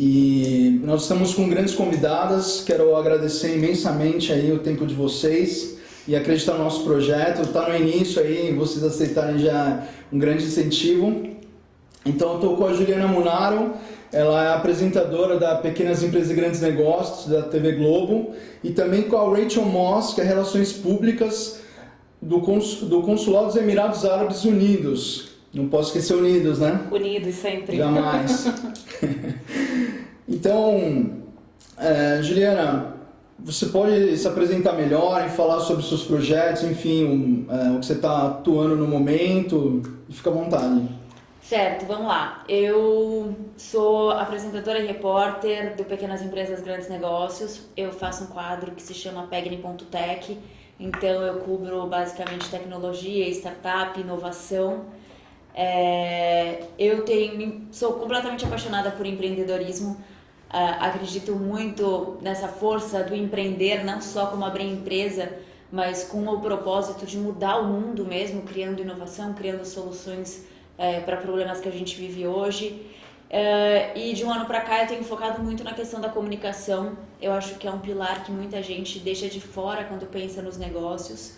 E nós estamos com grandes convidadas. Quero agradecer imensamente aí o tempo de vocês e acreditar no nosso projeto. Está no início aí, vocês aceitarem já um grande incentivo. Então eu estou com a Juliana Munaro. Ela é apresentadora da Pequenas Empresas e Grandes Negócios da TV Globo, e também com a Rachel Moss, que é Relações Públicas do Consulado dos Emirados Árabes Unidos. Não posso esquecer Unidos, né? Unidos sempre. Jamais. Então, Juliana, você pode se apresentar melhor e falar sobre seus projetos, enfim, o que você está atuando no momento, e fica à vontade. Certo, vamos lá. Eu sou apresentadora e repórter do Pequenas Empresas Grandes Negócios. Eu faço um quadro que se chama Pegni.tech, então eu cubro basicamente tecnologia, startup, inovação. Sou completamente apaixonada por empreendedorismo. Acredito muito nessa força do empreender, não só como abrir empresa, mas com o propósito de mudar o mundo mesmo, criando inovação, criando soluções para problemas que a gente vive hoje. E de um ano para cá eu tenho focado muito na questão da comunicação. Eu acho que é um pilar que muita gente deixa de fora quando pensa nos negócios.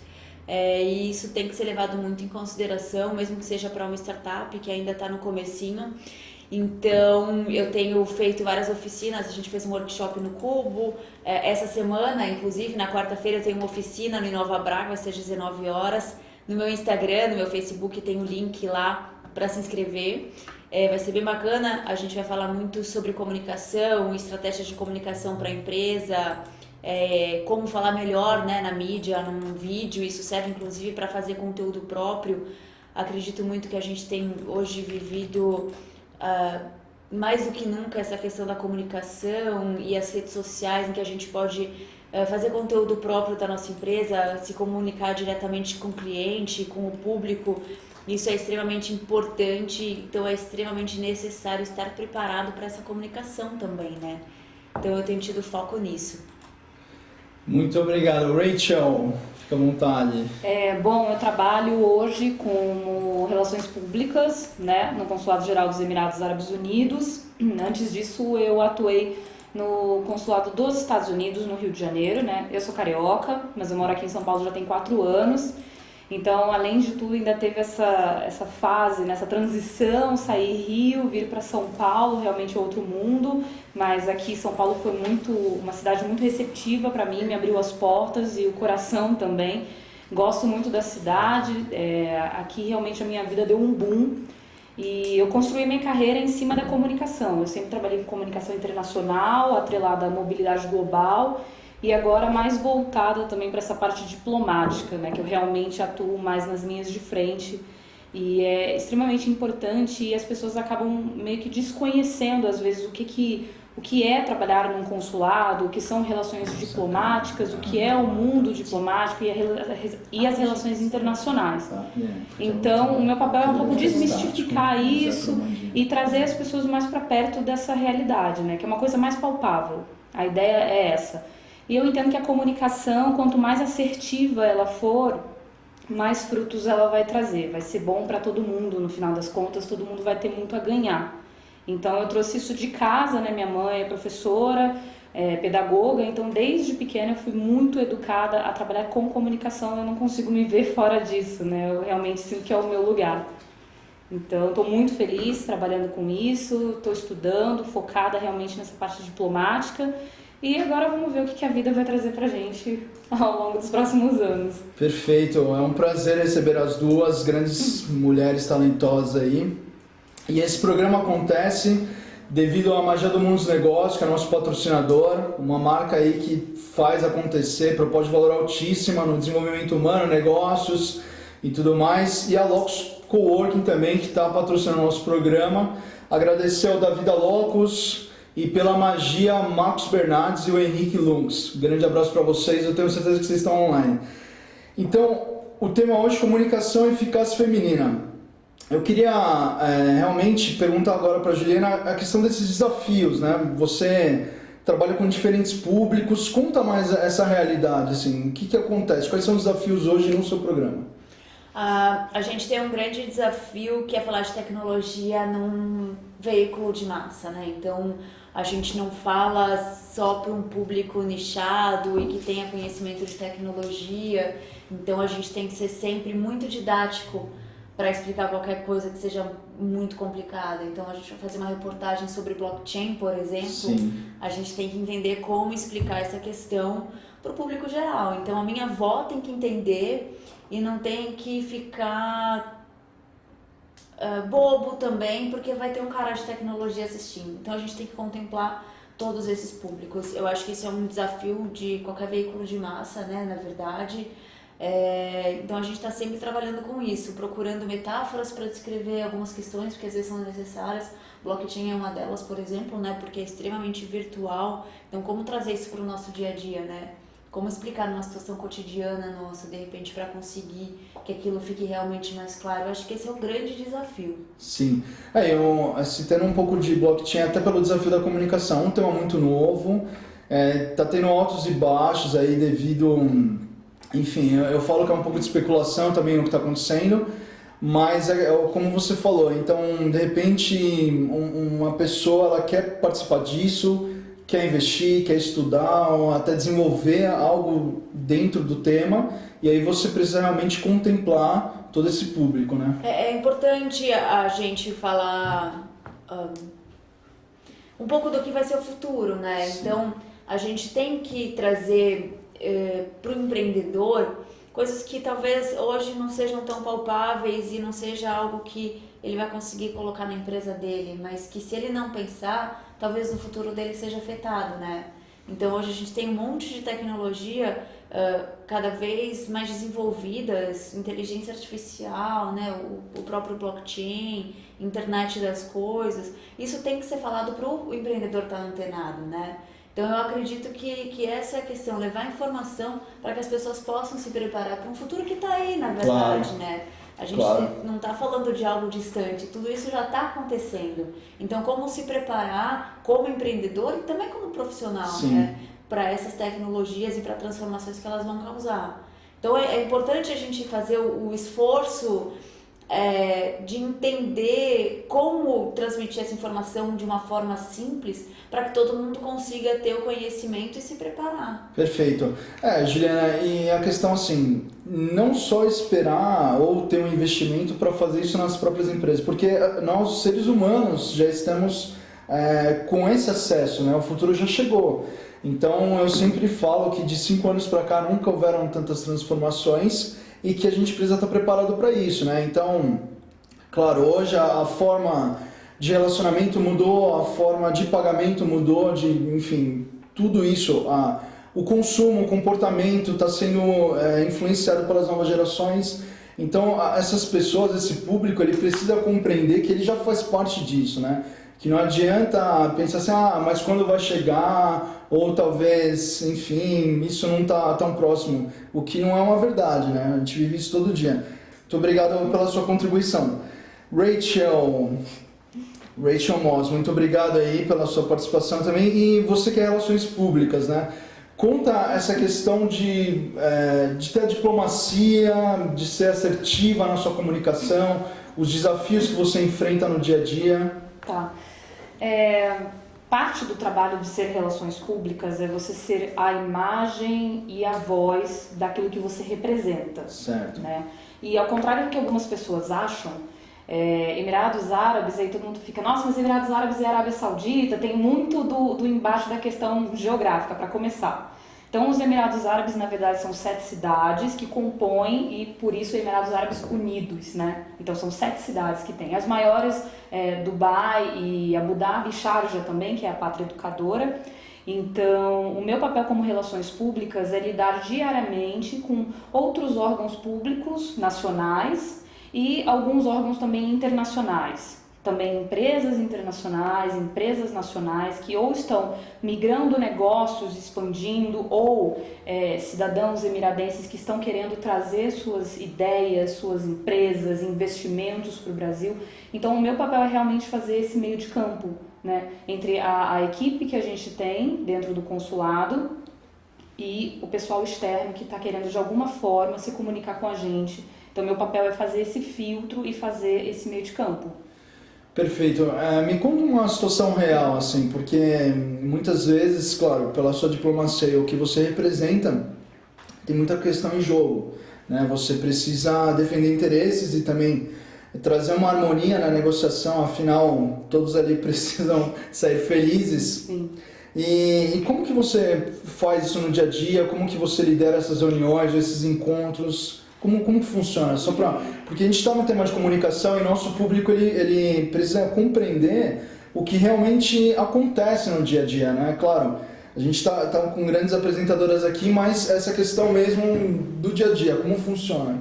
E isso tem que ser levado muito em consideração, mesmo que seja para uma startup que ainda está no comecinho. Então eu tenho feito várias oficinas, a gente fez um workshop no Cubo. Essa semana, inclusive, na quarta-feira eu tenho uma oficina no Inova Braga, vai ser às 19 horas. No meu Instagram, no meu Facebook tem o link lá para se inscrever. Vai ser bem bacana, a gente vai falar muito sobre comunicação, estratégias de comunicação para a empresa, como falar melhor, né, na mídia, num vídeo. Isso serve inclusive para fazer conteúdo próprio. Acredito muito que a gente tem hoje vivido mais do que nunca essa questão da comunicação e as redes sociais, em que a gente pode fazer conteúdo próprio da nossa empresa, se comunicar diretamente com o cliente, com o público. Isso é extremamente importante, então é extremamente necessário estar preparado para essa comunicação também, né? Então eu tenho tido foco nisso. Muito obrigado. Rachel, fica à vontade. Bom, eu trabalho hoje como Relações Públicas, né, no Consulado Geral dos Emirados Árabes Unidos. Antes disso, eu atuei no Consulado dos Estados Unidos, no Rio de Janeiro, né? Eu sou carioca, mas eu moro aqui em São Paulo já tem 4 anos. Então, além de tudo, ainda teve essa fase, nessa transição, sair Rio, vir para São Paulo, realmente outro mundo. Mas aqui São Paulo foi uma cidade muito receptiva para mim, me abriu as portas e o coração também. Gosto muito da cidade, aqui realmente a minha vida deu um boom. E eu construí minha carreira em cima da comunicação. Eu sempre trabalhei com comunicação internacional, atrelada à mobilidade global. E agora mais voltada também para essa parte diplomática, né, que eu realmente atuo mais nas linhas de frente. E é extremamente importante, e as pessoas acabam meio que desconhecendo às vezes o que é trabalhar num consulado, o que são relações diplomáticas, o que é o mundo diplomático e as relações internacionais. Então, o meu papel é um pouco desmistificar isso e trazer as pessoas mais para perto dessa realidade, né, que é uma coisa mais palpável. A ideia é essa. E eu entendo que a comunicação, quanto mais assertiva ela for, mais frutos ela vai trazer. Vai ser bom para todo mundo, no final das contas, todo mundo vai ter muito a ganhar. Então eu trouxe isso de casa, né? Minha mãe é professora, pedagoga, então desde pequena eu fui muito educada a trabalhar com comunicação. Eu não consigo me ver fora disso, né? Eu realmente sinto que é o meu lugar. Então estou muito feliz trabalhando com isso, estou estudando, focada realmente nessa parte diplomática. E agora vamos ver o que a vida vai trazer pra gente ao longo dos próximos anos. Perfeito, é um prazer receber as duas grandes mulheres talentosas aí. E esse programa acontece devido à Magia do Mundo dos Negócios, que é nosso patrocinador, uma marca aí que faz acontecer, propõe de valor altíssima no desenvolvimento humano, negócios e tudo mais. E a Locus Coworking também, que está patrocinando o nosso programa. Agradecer ao Davi da Locus e pela magia Marcos Bernardes e o Henrique Lungs. Grande abraço para vocês, eu tenho certeza que vocês estão online. Então, o tema hoje é comunicação eficaz feminina. Eu queria realmente perguntar agora para a Juliana a questão desses desafios, né? Você trabalha com diferentes públicos, conta mais essa realidade, assim, o que acontece, quais são os desafios hoje no seu programa? A gente tem um grande desafio que é falar de tecnologia num veículo de massa, né? Então, a gente não fala só para um público nichado e que tenha conhecimento de tecnologia. Então, a gente tem que ser sempre muito didático para explicar qualquer coisa que seja muito complicada. Então, a gente vai fazer uma reportagem sobre blockchain, por exemplo. Sim. A gente tem que entender como explicar essa questão para o público geral. Então, a minha avó tem que entender e não tem que ficar bobo também, porque vai ter um cara de tecnologia assistindo. Então, a gente tem que contemplar todos esses públicos. Eu acho que isso é um desafio de qualquer veículo de massa, né, na verdade. Então a gente está sempre trabalhando com isso, procurando metáforas para descrever algumas questões, porque às vezes são necessárias. Blockchain é uma delas, por exemplo, né, porque é extremamente virtual. Então, como trazer isso para o nosso dia a dia, né? Como explicar numa situação cotidiana nossa, de repente, para conseguir que aquilo fique realmente mais claro. Eu acho que esse é o grande desafio. Sim. Eu citando um pouco de blockchain, até pelo desafio da comunicação, um tema muito novo, tá tendo altos e baixos aí devido... Enfim, eu falo que é um pouco de especulação também o que está acontecendo, mas como você falou, então de repente uma pessoa ela quer participar disso, quer investir, quer estudar, ou até desenvolver algo dentro do tema, e aí você precisa realmente contemplar todo esse público, né? É importante a gente falar um pouco do que vai ser o futuro, né? Sim. Então, a gente tem que trazer para o empreendedor coisas que talvez hoje não sejam tão palpáveis e não seja algo que ele vai conseguir colocar na empresa dele, mas que se ele não pensar, talvez no futuro dele seja afetado, né? Então hoje a gente tem um monte de tecnologia cada vez mais desenvolvidas, inteligência artificial, né? O próprio blockchain, internet das coisas. Isso tem que ser falado para o empreendedor estar antenado, né? Então eu acredito que essa é a questão, levar informação para que as pessoas possam se preparar para um futuro que está aí, na verdade, Claro. né? A gente Claro. não está falando de algo distante, tudo isso já está acontecendo. Então, como se preparar como empreendedor e também como profissional, Sim. né? Para essas tecnologias e para transformações que elas vão causar. Então, é importante a gente fazer o esforço de entender como transmitir essa informação de uma forma simples para que todo mundo consiga ter o conhecimento e se preparar. Perfeito. Juliana, e a questão assim, não só esperar ou ter um investimento para fazer isso nas próprias empresas, porque nós, seres humanos, já estamos com esse acesso, né? O futuro já chegou. Então, eu sempre falo que de 5 anos para cá nunca houveram tantas transformações e que a gente precisa estar preparado para isso, né? Então, claro, hoje a forma de relacionamento mudou, a forma de pagamento mudou, enfim, tudo isso, o consumo, o comportamento está sendo influenciado pelas novas gerações. Então, essas pessoas, esse público, ele precisa compreender que ele já faz parte disso, né? Que não adianta pensar assim, mas quando vai chegar, ou talvez, enfim, isso não está tão próximo, o que não é uma verdade, né? A gente vive isso todo dia. Muito obrigado pela sua contribuição. Rachel Moss, muito obrigado aí pela sua participação também. E você que é Relações Públicas, né? Conta essa questão de ter a diplomacia, de ser assertiva na sua comunicação, os desafios que você enfrenta no dia a dia. Tá. Parte do trabalho de ser relações públicas é você ser a imagem e a voz daquilo que você representa. Certo. Né? E ao contrário do que algumas pessoas acham, Emirados Árabes, aí todo mundo fica, nossa, mas Emirados Árabes e Arábia Saudita, tem muito do embate da questão geográfica, para começar. Então, os Emirados Árabes, na verdade, são 7 cidades que compõem, e por isso Emirados Árabes Unidos, né? Então, são 7 cidades que tem. As maiores, Dubai e Abu Dhabi, e Sharjah também, que é a pátria educadora. Então, o meu papel como relações públicas é lidar diariamente com outros órgãos públicos nacionais e alguns órgãos também internacionais. Também empresas internacionais, empresas nacionais que ou estão migrando negócios, expandindo, ou cidadãos emiradenses que estão querendo trazer suas ideias, suas empresas, investimentos para o Brasil. Então, o meu papel é realmente fazer esse meio de campo, né, entre a equipe que a gente tem dentro do consulado e o pessoal externo que está querendo de alguma forma se comunicar com a gente Então, meu papel é fazer esse filtro e fazer esse meio de campo. Perfeito. Me conta uma situação real, assim, porque muitas vezes, claro, pela sua diplomacia e o que você representa, tem muita questão em jogo, né? Você precisa defender interesses e também trazer uma harmonia na negociação, afinal, todos ali precisam sair felizes. Sim. E como que você faz isso no dia a dia? Como que você lidera essas reuniões, esses encontros? Como que funciona? Porque a gente está no tema de comunicação e nosso público ele precisa compreender o que realmente acontece no dia a dia, né? Claro, a gente está com grandes apresentadoras aqui, mas essa questão mesmo do dia a dia, como funciona?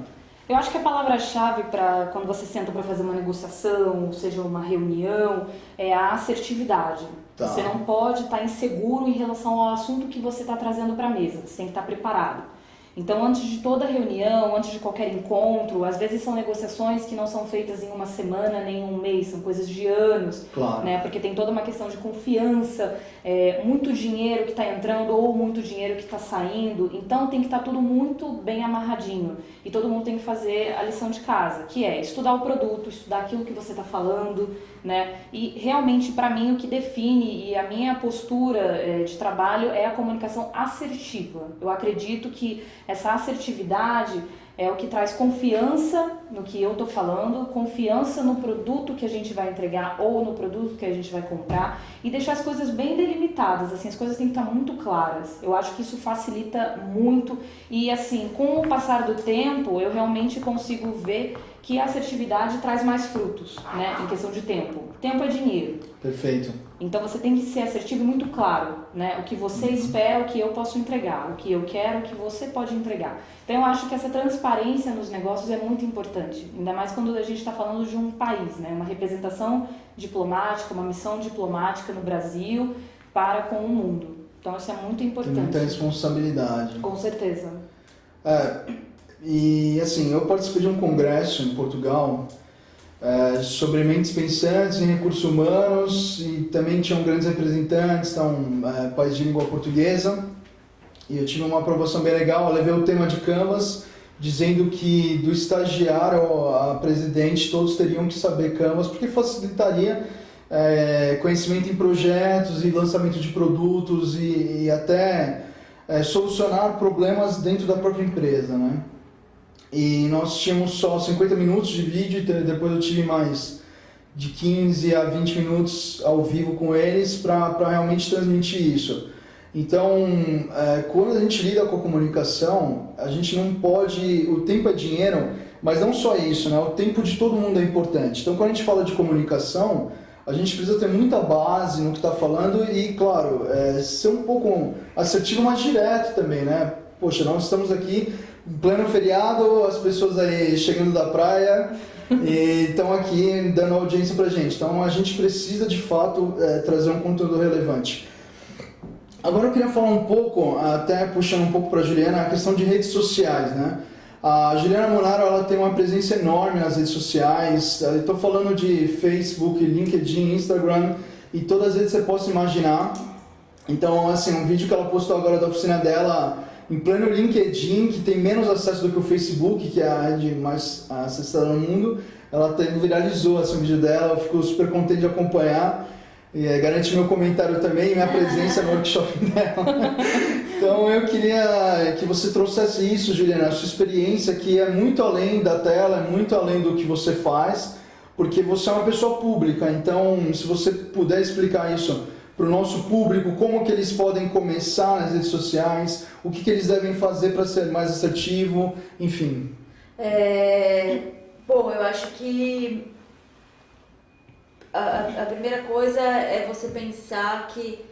Eu acho que a palavra-chave para quando você senta para fazer uma negociação, ou seja, uma reunião, é a assertividade. Tá. Você não pode estar inseguro em relação ao assunto que você está trazendo para a mesa. Você tem que estar preparado. Então, antes de toda reunião, antes de qualquer encontro, às vezes são negociações que não são feitas em uma semana, nem um mês, são coisas de anos, Claro. né? Porque tem toda uma questão de confiança, muito dinheiro que está entrando ou muito dinheiro que está saindo, então tem que estar tudo muito bem amarradinho e todo mundo tem que fazer a lição de casa, que é estudar o produto, estudar aquilo que você está falando, né? E realmente, para mim, o que define e a minha postura de trabalho é a comunicação assertiva. Eu acredito que essa assertividade é o que traz confiança no que eu estou falando, confiança no produto que a gente vai entregar ou no produto que a gente vai comprar e deixar as coisas bem delimitadas, assim, as coisas têm que estar muito claras. Eu acho que isso facilita muito e, assim, com o passar do tempo, eu realmente consigo ver que a assertividade traz mais frutos, né, em questão de tempo. Tempo é dinheiro. Perfeito. Então você tem que ser assertivo e muito claro, né? O que você espera, o que eu posso entregar, o que eu quero, o que você pode entregar. Então eu acho que essa transparência nos negócios é muito importante, ainda mais quando a gente está falando de um país, né? Uma representação diplomática, uma missão diplomática no Brasil para com o mundo. Então isso é muito importante. Tem muita responsabilidade. Com certeza. E assim, eu participei de um congresso em Portugal sobre mentes pensantes em recursos humanos e também tinham grandes representantes, país de língua portuguesa, e eu tive uma aprovação bem legal. Eu levei o tema de Canvas, dizendo que do estagiário a presidente todos teriam que saber Canvas, porque facilitaria conhecimento em projetos e lançamento de produtos e até solucionar problemas dentro da própria empresa, né? E nós tínhamos só 50 minutos de vídeo, depois eu tive mais de 15 a 20 minutos ao vivo com eles para realmente transmitir isso. Então, quando a gente lida com a comunicação, a gente não pode... O tempo é dinheiro, mas não só isso, né? O tempo de todo mundo é importante. Então, quando a gente fala de comunicação, a gente precisa ter muita base no que está falando e, claro, ser um pouco assertivo, mas direto também, né? Poxa, nós estamos aqui em pleno feriado, as pessoas aí chegando da praia e estão aqui dando audiência pra gente. Então a gente precisa de fato trazer um conteúdo relevante. Agora eu queria falar um pouco, até puxando um pouco para a Juliana, a questão de redes sociais, né? A Juliana Munaro, ela tem uma presença enorme nas redes sociais. Eu estou falando de Facebook, LinkedIn, Instagram e todas as redes que você possa imaginar. Então, assim, um vídeo que ela postou agora da oficina dela em pleno LinkedIn, que tem menos acesso do que o Facebook, que é a rede mais acessada no mundo, ela viralizou assim, o vídeo dela, eu fico super contente de acompanhar. E garante meu comentário também, minha presença no workshop dela. Então eu queria que você trouxesse isso, Juliana, a sua experiência, que é muito além da tela, é muito além do que você faz, porque você é uma pessoa pública. Então, se você puder explicar isso para o nosso público, como que eles podem começar nas redes sociais, o que eles devem fazer para ser mais assertivo, enfim. Bom, eu acho que a primeira coisa é você pensar que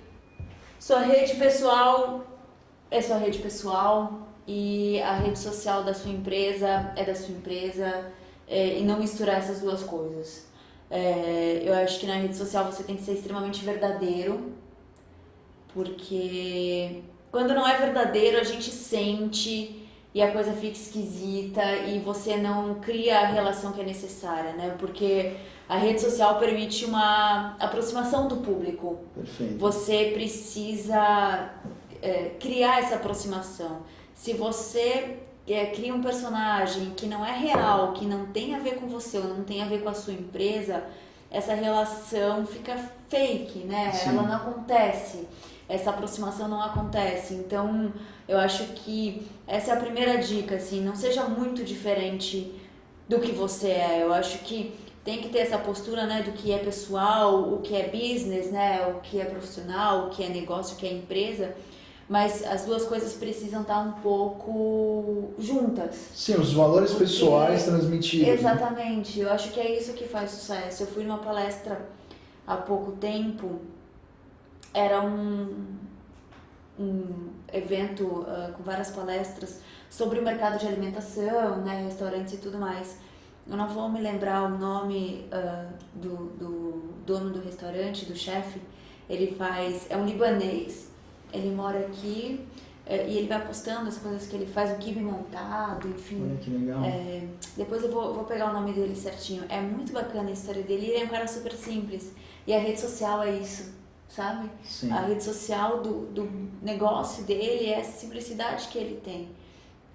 sua rede pessoal é sua rede pessoal e a rede social da sua empresa é da sua empresa, e não misturar essas duas coisas. Eu acho que na rede social você tem que ser extremamente verdadeiro, porque quando não é verdadeiro a gente sente e a coisa fica esquisita e você não cria a relação que é necessária, né? Porque a rede social permite uma aproximação do público. Perfeito. Você precisa criar essa aproximação. Se você cria um personagem que não é real, que não tem a ver com você, ou não tem a ver com a sua empresa, essa relação fica fake, né? Sim. Ela não acontece, essa aproximação não acontece. Então, eu acho que essa é a primeira dica, assim, não seja muito diferente do que você é. Eu acho que tem que ter essa postura, né, do que é pessoal, o que é business, né, o que é profissional, o que é negócio, o que é empresa, mas as duas coisas precisam estar um pouco juntas. Sim, os valores pessoais transmitidos. Exatamente, eu acho que é isso que faz sucesso. Eu fui numa palestra há pouco tempo, era um evento com várias palestras sobre o mercado de alimentação, né, restaurantes e tudo mais. Eu não vou me lembrar o nome do dono do restaurante, do chefe. É um libanês, ele mora aqui e ele vai postando as coisas que ele faz, o quibe montado, enfim. Olha que legal. Depois eu vou pegar o nome dele certinho. É muito bacana a história dele, ele é um cara super simples. E a rede social é isso, sabe? Sim. A rede social do negócio dele é essa simplicidade que ele tem.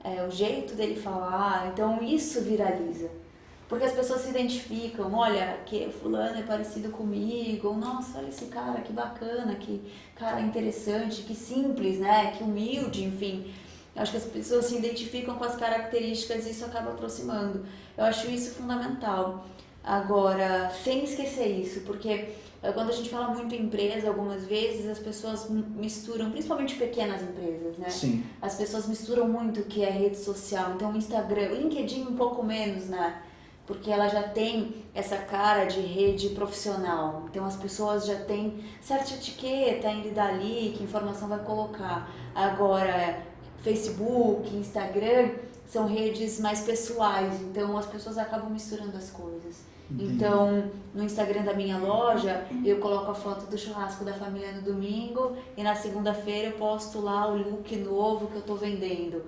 É o jeito dele falar, então isso viraliza. Porque as pessoas se identificam, olha, que fulano é parecido comigo, ou nossa, olha esse cara, que bacana, que cara interessante, que simples, né, que humilde, enfim. Eu acho que as pessoas se identificam com as características e isso acaba aproximando. Eu acho isso fundamental. Agora, sem esquecer isso, porque quando a gente fala muito em empresa, algumas vezes as pessoas misturam, principalmente pequenas empresas, né? Sim. As pessoas misturam muito o que é rede social. Então, o Instagram, o LinkedIn um pouco menos, né? Porque ela já tem essa cara de rede profissional. Então as pessoas já têm certa etiqueta em lidar ali, que informação vai colocar. Agora, Facebook, Instagram são redes mais pessoais, então as pessoas acabam misturando as coisas. Entendi. Então, no Instagram da minha loja, eu coloco a foto do churrasco da família no domingo e na segunda-feira eu posto lá o look novo que eu tô vendendo.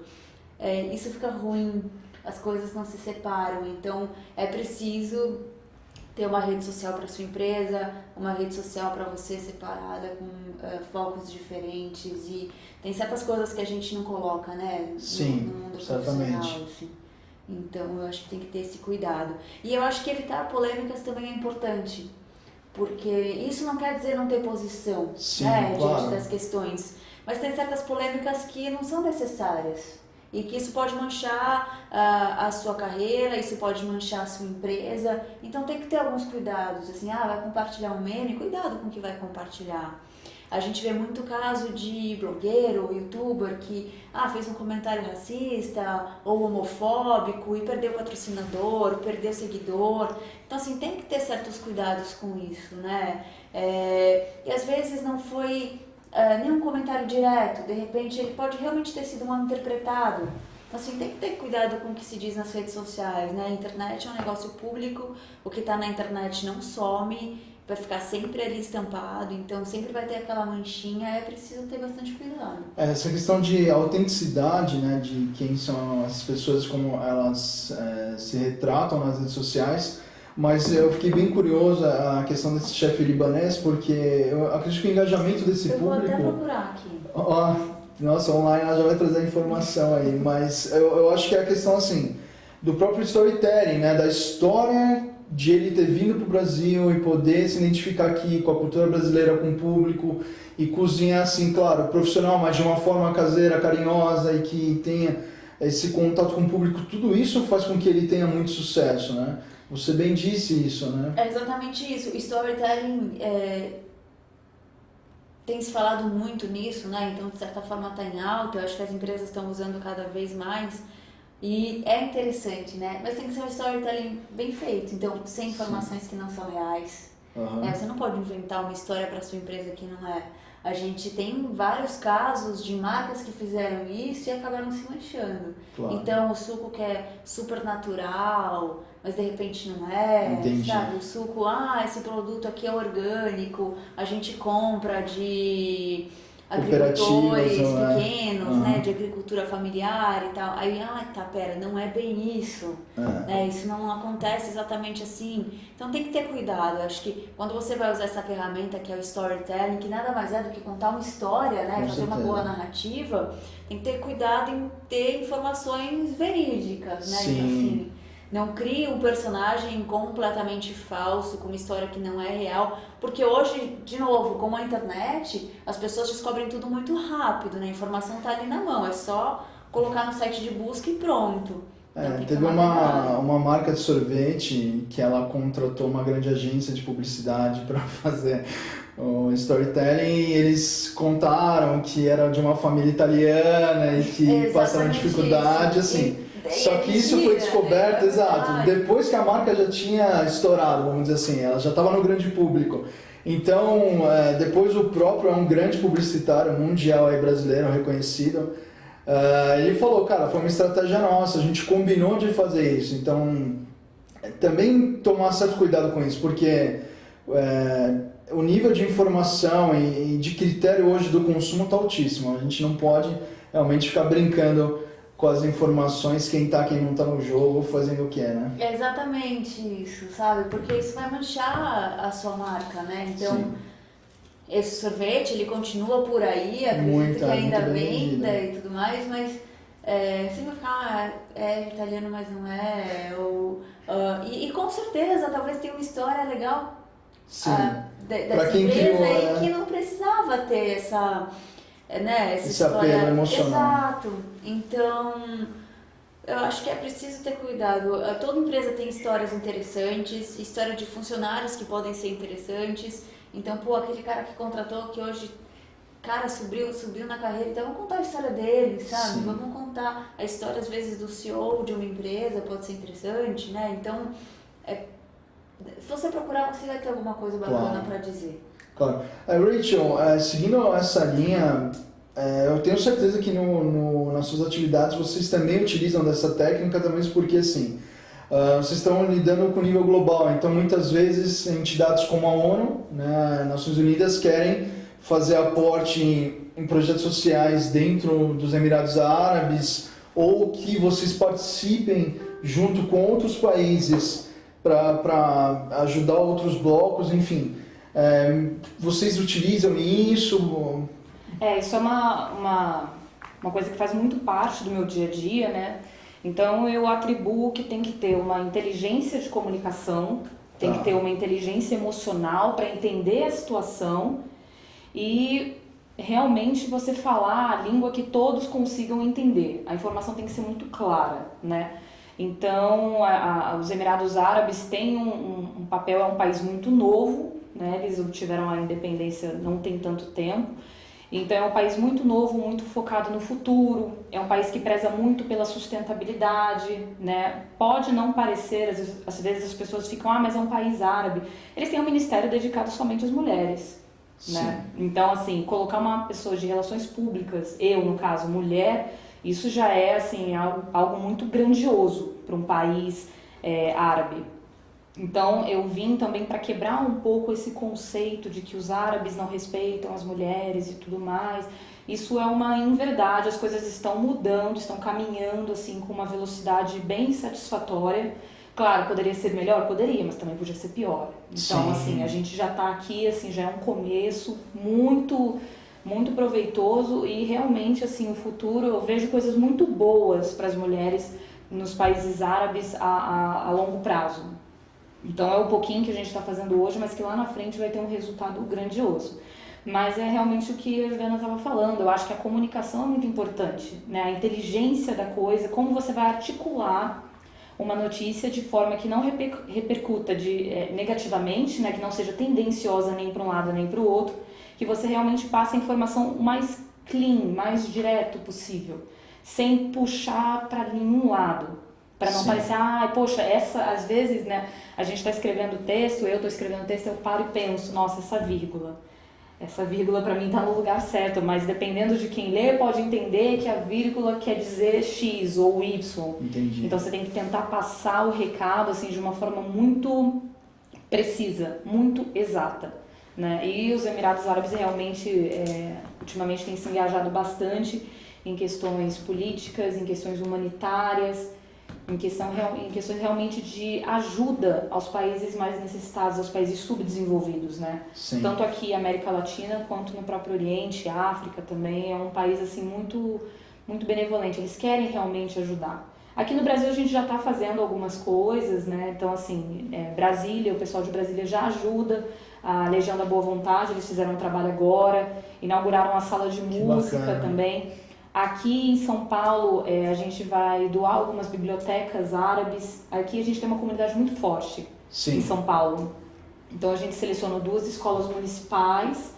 Isso fica ruim. As coisas não se separam, então é preciso ter uma rede social para sua empresa, uma rede social para você separada com focos diferentes, e tem certas coisas que a gente não coloca, né, Sim, no mundo certamente. profissional, assim. Então eu acho que tem que ter esse cuidado. E eu acho que evitar polêmicas também é importante, porque isso não quer dizer não ter posição, Sim, né, claro. diante das questões, mas tem certas polêmicas que não são necessárias. E que isso pode manchar a sua carreira, isso pode manchar a sua empresa. Então tem que ter alguns cuidados, assim, vai compartilhar um meme, cuidado com o que vai compartilhar. A gente vê muito caso de blogueiro ou youtuber que fez um comentário racista ou homofóbico e perdeu patrocinador, perdeu seguidor. Então assim, tem que ter certos cuidados com isso, né? E às vezes não foi nenhum comentário direto, de repente ele pode realmente ter sido mal interpretado. Então assim, tem que ter cuidado com o que se diz nas redes sociais, né? A internet é um negócio público, o que está na internet não some, vai ficar sempre ali estampado, então sempre vai ter aquela manchinha, é preciso ter bastante cuidado. Essa questão de autenticidade, né, de quem são as pessoas, como elas se retratam nas redes sociais. Mas eu fiquei bem curioso a questão desse chefe libanês, porque eu acredito que o engajamento desse eu público... vou até procurar aqui. Nossa, online ela já vai trazer a informação aí, mas eu acho que é a questão, assim, do próprio storytelling, né, da história de ele ter vindo para o Brasil e poder se identificar aqui com a cultura brasileira, com o público, e cozinhar, assim, claro, profissional, mas de uma forma caseira, carinhosa, e que tenha esse contato com o público. Tudo isso faz com que ele tenha muito sucesso, né? Você bem disse isso, né? É exatamente isso. Storytelling, tem se falado muito nisso, né? Então, de certa forma, está em alta. Eu acho que as empresas estão usando cada vez mais. E é interessante, né? Mas tem que ser um storytelling bem feito. Então, sem informações que não são reais. Uhum. Você não pode inventar uma história para sua empresa que não é. A gente tem vários casos de marcas que fizeram isso e acabaram se manchando. Claro. Então, o suco que é super natural, mas de repente não é. Entendi. Sabe? O suco, esse produto aqui é orgânico, a gente compra de agricultores Cooperativas, pequenos, né, de agricultura familiar e tal. Aí, pera, não é bem isso, né, isso não acontece exatamente assim. Então tem que ter cuidado. Eu acho que quando você vai usar essa ferramenta que é o storytelling, que nada mais é do que contar uma história, né, fazer uma boa narrativa, tem que ter cuidado em ter informações verídicas, né, então, assim, não crie um personagem completamente falso, com uma história que não é real, porque hoje, de novo, com a internet, as pessoas descobrem tudo muito rápido, né? A informação tá ali na mão, é só colocar no site de busca e pronto. Então, teve uma marca de sorvete que ela contratou uma grande agência de publicidade para fazer o storytelling, e eles contaram que era de uma família italiana e que passaram dificuldade, assim. Só que isso foi descoberto, exato, depois que a marca já tinha estourado, vamos dizer assim, ela já estava no grande público. Então, depois o próprio é um grande publicitário mundial aí, brasileiro, reconhecido, ele falou, cara, foi uma estratégia nossa, a gente combinou de fazer isso. Então, também tomar certo cuidado com isso, porque o nível de informação e de critério hoje do consumo está altíssimo. A gente não pode realmente ficar brincando com as informações, quem não tá no jogo, fazendo o que né? É exatamente isso, sabe? Porque isso vai manchar a sua marca, né? Então, esse sorvete, ele continua por aí, acredito que ainda venda e tudo mais, mas você vai ficar, é italiano, mas não é, e com certeza, talvez tenha uma história legal dessa empresa aí que não precisava ter essa história, apelo emocional. Exato. Então, eu acho que é preciso ter cuidado. Toda empresa tem histórias interessantes, história de funcionários que podem ser interessantes. Então, aquele cara que contratou, que hoje, cara, subiu na carreira, então vamos contar a história dele, sabe? Vamos contar a história, às vezes, do CEO de uma empresa, pode ser interessante, né? Então, se você procurar, você vai ter alguma coisa bacana para dizer. Claro. Rachel, seguindo essa linha, eu tenho certeza que nas suas atividades vocês também utilizam dessa técnica, também porque assim, vocês estão lidando com o nível global, então muitas vezes entidades como a ONU, né, Nações Unidas, querem fazer aporte em projetos sociais dentro dos Emirados Árabes, ou que vocês participem junto com outros países para ajudar outros blocos, enfim. Vocês utilizam isso? Isso é uma coisa que faz muito parte do meu dia a dia, né? Então eu atribuo que tem que ter uma inteligência de comunicação, tem que ter uma inteligência emocional para entender a situação e realmente você falar a língua que todos consigam entender. A informação tem que ser muito clara, né? Então os Emirados Árabes têm um papel, é um país muito novo, né? Eles obtiveram a independência não tem tanto tempo, então é um país muito novo, muito focado no futuro, é um país que preza muito pela sustentabilidade, né? Pode não parecer, às vezes as pessoas ficam, mas é um país árabe. Eles têm um ministério dedicado somente às mulheres, né? Então, assim, colocar uma pessoa de relações públicas, eu no caso, mulher, isso já é assim, algo muito grandioso para um país árabe. Então eu vim também para quebrar um pouco esse conceito de que os árabes não respeitam as mulheres e tudo mais. Isso é uma inverdade, as coisas estão mudando, estão caminhando assim com uma velocidade bem satisfatória. Claro, poderia ser melhor? Poderia, mas também podia ser pior. Então, assim, a gente já está aqui, assim, já é um começo muito, muito proveitoso e realmente, assim, o futuro, eu vejo coisas muito boas para as mulheres nos países árabes a longo prazo. Então é um pouquinho que a gente está fazendo hoje, mas que lá na frente vai ter um resultado grandioso. Mas é realmente o que a Juliana estava falando, eu acho que a comunicação é muito importante, né? A inteligência da coisa, como você vai articular uma notícia de forma que não repercuta negativamente, né? Que não seja tendenciosa nem para um lado nem para o outro, que você realmente passe a informação mais clean, mais direto possível, sem puxar para nenhum lado. Para não parecer, poxa, às vezes, né, a gente está escrevendo texto, eu estou escrevendo texto, eu paro e penso, nossa, essa vírgula para mim está no lugar certo, mas dependendo de quem lê, pode entender que a vírgula quer dizer X ou Y. Entendi. Então você tem que tentar passar o recado assim, de uma forma muito precisa, muito exata. né? E os Emirados Árabes realmente, ultimamente, têm se engajado bastante em questões políticas, em questões humanitárias, em questões realmente de ajuda aos países mais necessitados, aos países subdesenvolvidos, né? Sim. Tanto aqui América Latina quanto no próprio Oriente, África também, é um país assim muito, muito benevolente, eles querem realmente ajudar. Aqui no Brasil a gente já está fazendo algumas coisas, né? Então assim, Brasília, o pessoal de Brasília já ajuda, a Legião da Boa Vontade, eles fizeram um trabalho agora, inauguraram uma sala de música bacana. também. Aqui em São Paulo, a gente vai doar algumas bibliotecas árabes. Aqui a gente tem uma comunidade muito forte Sim. em São Paulo. Então a gente selecionou 2 escolas municipais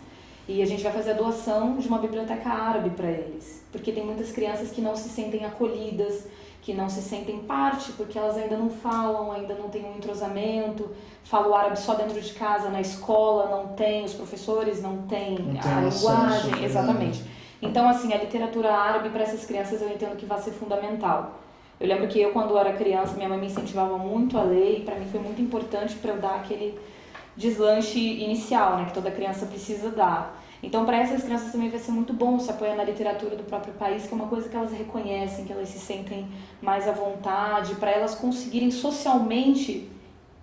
e a gente vai fazer a doação de uma biblioteca árabe para eles. Porque tem muitas crianças que não se sentem acolhidas, que não se sentem parte, porque elas ainda não falam, ainda não têm um entrosamento, falam árabe só dentro de casa, na escola não tem, os professores não têm a linguagem, exatamente. Então, assim, a literatura árabe para essas crianças eu entendo que vai ser fundamental. Eu lembro que eu, quando era criança, minha mãe me incentivava muito a ler e para mim foi muito importante para eu dar aquele deslanche inicial, né, que toda criança precisa dar. Então, para essas crianças também vai ser muito bom se apoiar na literatura do próprio país, que é uma coisa que elas reconhecem, que elas se sentem mais à vontade, para elas conseguirem socialmente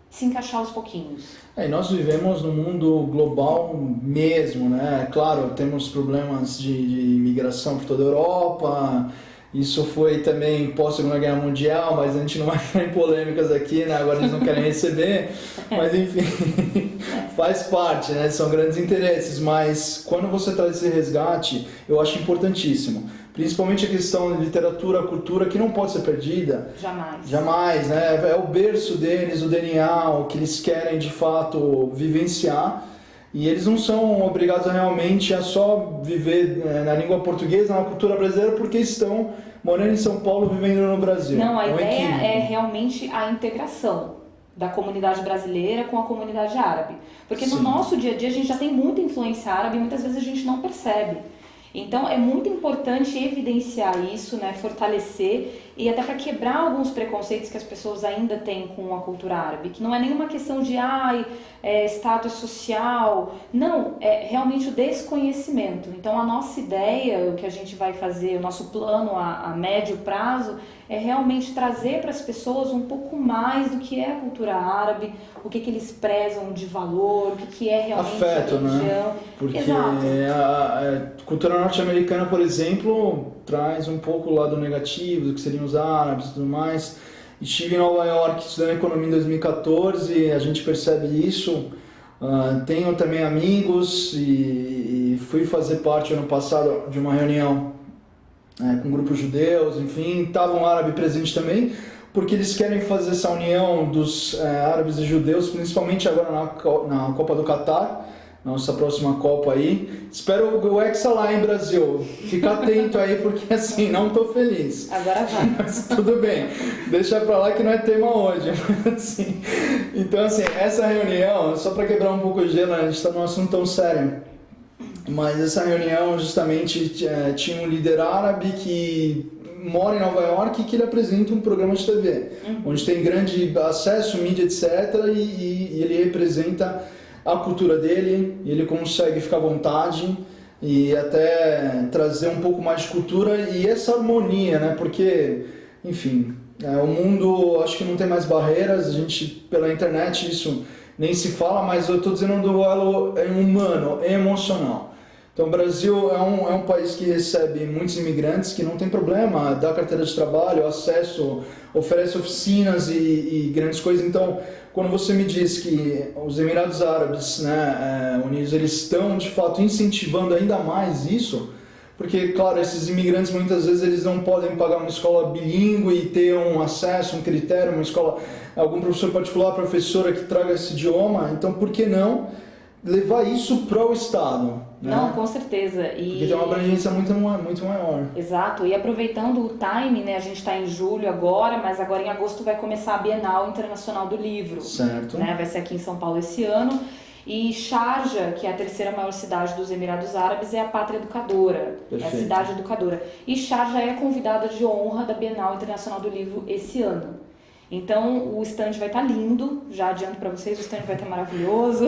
se encaixar aos pouquinhos. E nós vivemos num mundo global mesmo, né? Claro, temos problemas de imigração por toda a Europa, isso foi também pós-Segunda Guerra Mundial, mas a gente não vai entrar em polêmicas aqui, né? Agora eles não querem receber, mas enfim, faz parte, né? São grandes interesses, mas quando você traz esse resgate, eu acho importantíssimo. Principalmente a questão de literatura, cultura, que não pode ser perdida. Jamais. Jamais, né? É o berço deles, o DNA, o que eles querem de fato vivenciar. E eles não são obrigados realmente a só viver na língua portuguesa, na cultura brasileira, porque estão morando em São Paulo, vivendo no Brasil. Não, a ideia equívoco. é realmente a integração da comunidade brasileira com a comunidade árabe. Porque no nosso dia a dia a gente já tem muita influência árabe e muitas vezes a gente não percebe. Então é muito importante evidenciar isso, né, fortalecer e até para quebrar alguns preconceitos que as pessoas ainda têm com a cultura árabe, que não é nenhuma questão de status social, não, é realmente o desconhecimento. Então a nossa ideia, o que a gente vai fazer, o nosso plano a médio prazo, é realmente trazer para as pessoas um pouco mais do que é a cultura árabe, o que eles prezam de valor, o que é realmente afeto, a religião. Né? Porque Exato. a cultura norte-americana, por exemplo, traz um pouco o lado negativo do que seriam os árabes e tudo mais. Estive em Nova York estudando economia em 2014, a gente percebe isso. Tenho também amigos e fui fazer parte ano passado de uma reunião com grupos judeus, enfim, estava um árabe presente também, porque eles querem fazer essa união dos árabes e judeus, principalmente agora na Copa do Catar, nossa próxima Copa aí. Espero o Hexa lá em Brasil. Fica atento aí, porque assim, não tô feliz. Agora vai. Mas tudo bem, deixa pra lá que não é tema hoje. Mas, assim, então assim, essa reunião, só para quebrar um pouco o gelo, né? A gente tá num assunto tão sério. Mas essa reunião justamente tinha um líder árabe que mora em Nova York e que ele apresenta um programa de TV, onde tem grande acesso, mídia, etc. E ele representa a cultura dele, e ele consegue ficar à vontade e até trazer um pouco mais de cultura e essa harmonia, né? Porque, enfim, o mundo acho que não tem mais barreiras, a gente, pela internet, isso nem se fala, mas eu estou dizendo do elo humano, emocional. Então o Brasil é um país que recebe muitos imigrantes, que não tem problema, dá carteira de trabalho, acesso, oferece oficinas e grandes coisas. Então, quando você me diz que os Emirados Árabes, né, Unidos, eles estão de fato incentivando ainda mais isso, porque, claro, esses imigrantes muitas vezes eles não podem pagar uma escola bilíngue e ter um acesso, um critério, uma escola, algum professor particular, professora que traga esse idioma, então por que não levar isso para o Estado? Né? Não, com certeza. Porque tem uma abrangência muito maior. Exato, e aproveitando o time, né, a gente está em julho agora, mas agora em agosto vai começar a Bienal Internacional do Livro. Certo. Né, vai ser aqui em São Paulo esse ano. E Sharjah, que é a terceira maior cidade dos Emirados Árabes, é a pátria educadora, Perfeito. É a cidade educadora. E Sharjah é convidada de honra da Bienal Internacional do Livro esse ano. Então o stand vai estar lindo, já adianto para vocês, o stand vai estar maravilhoso.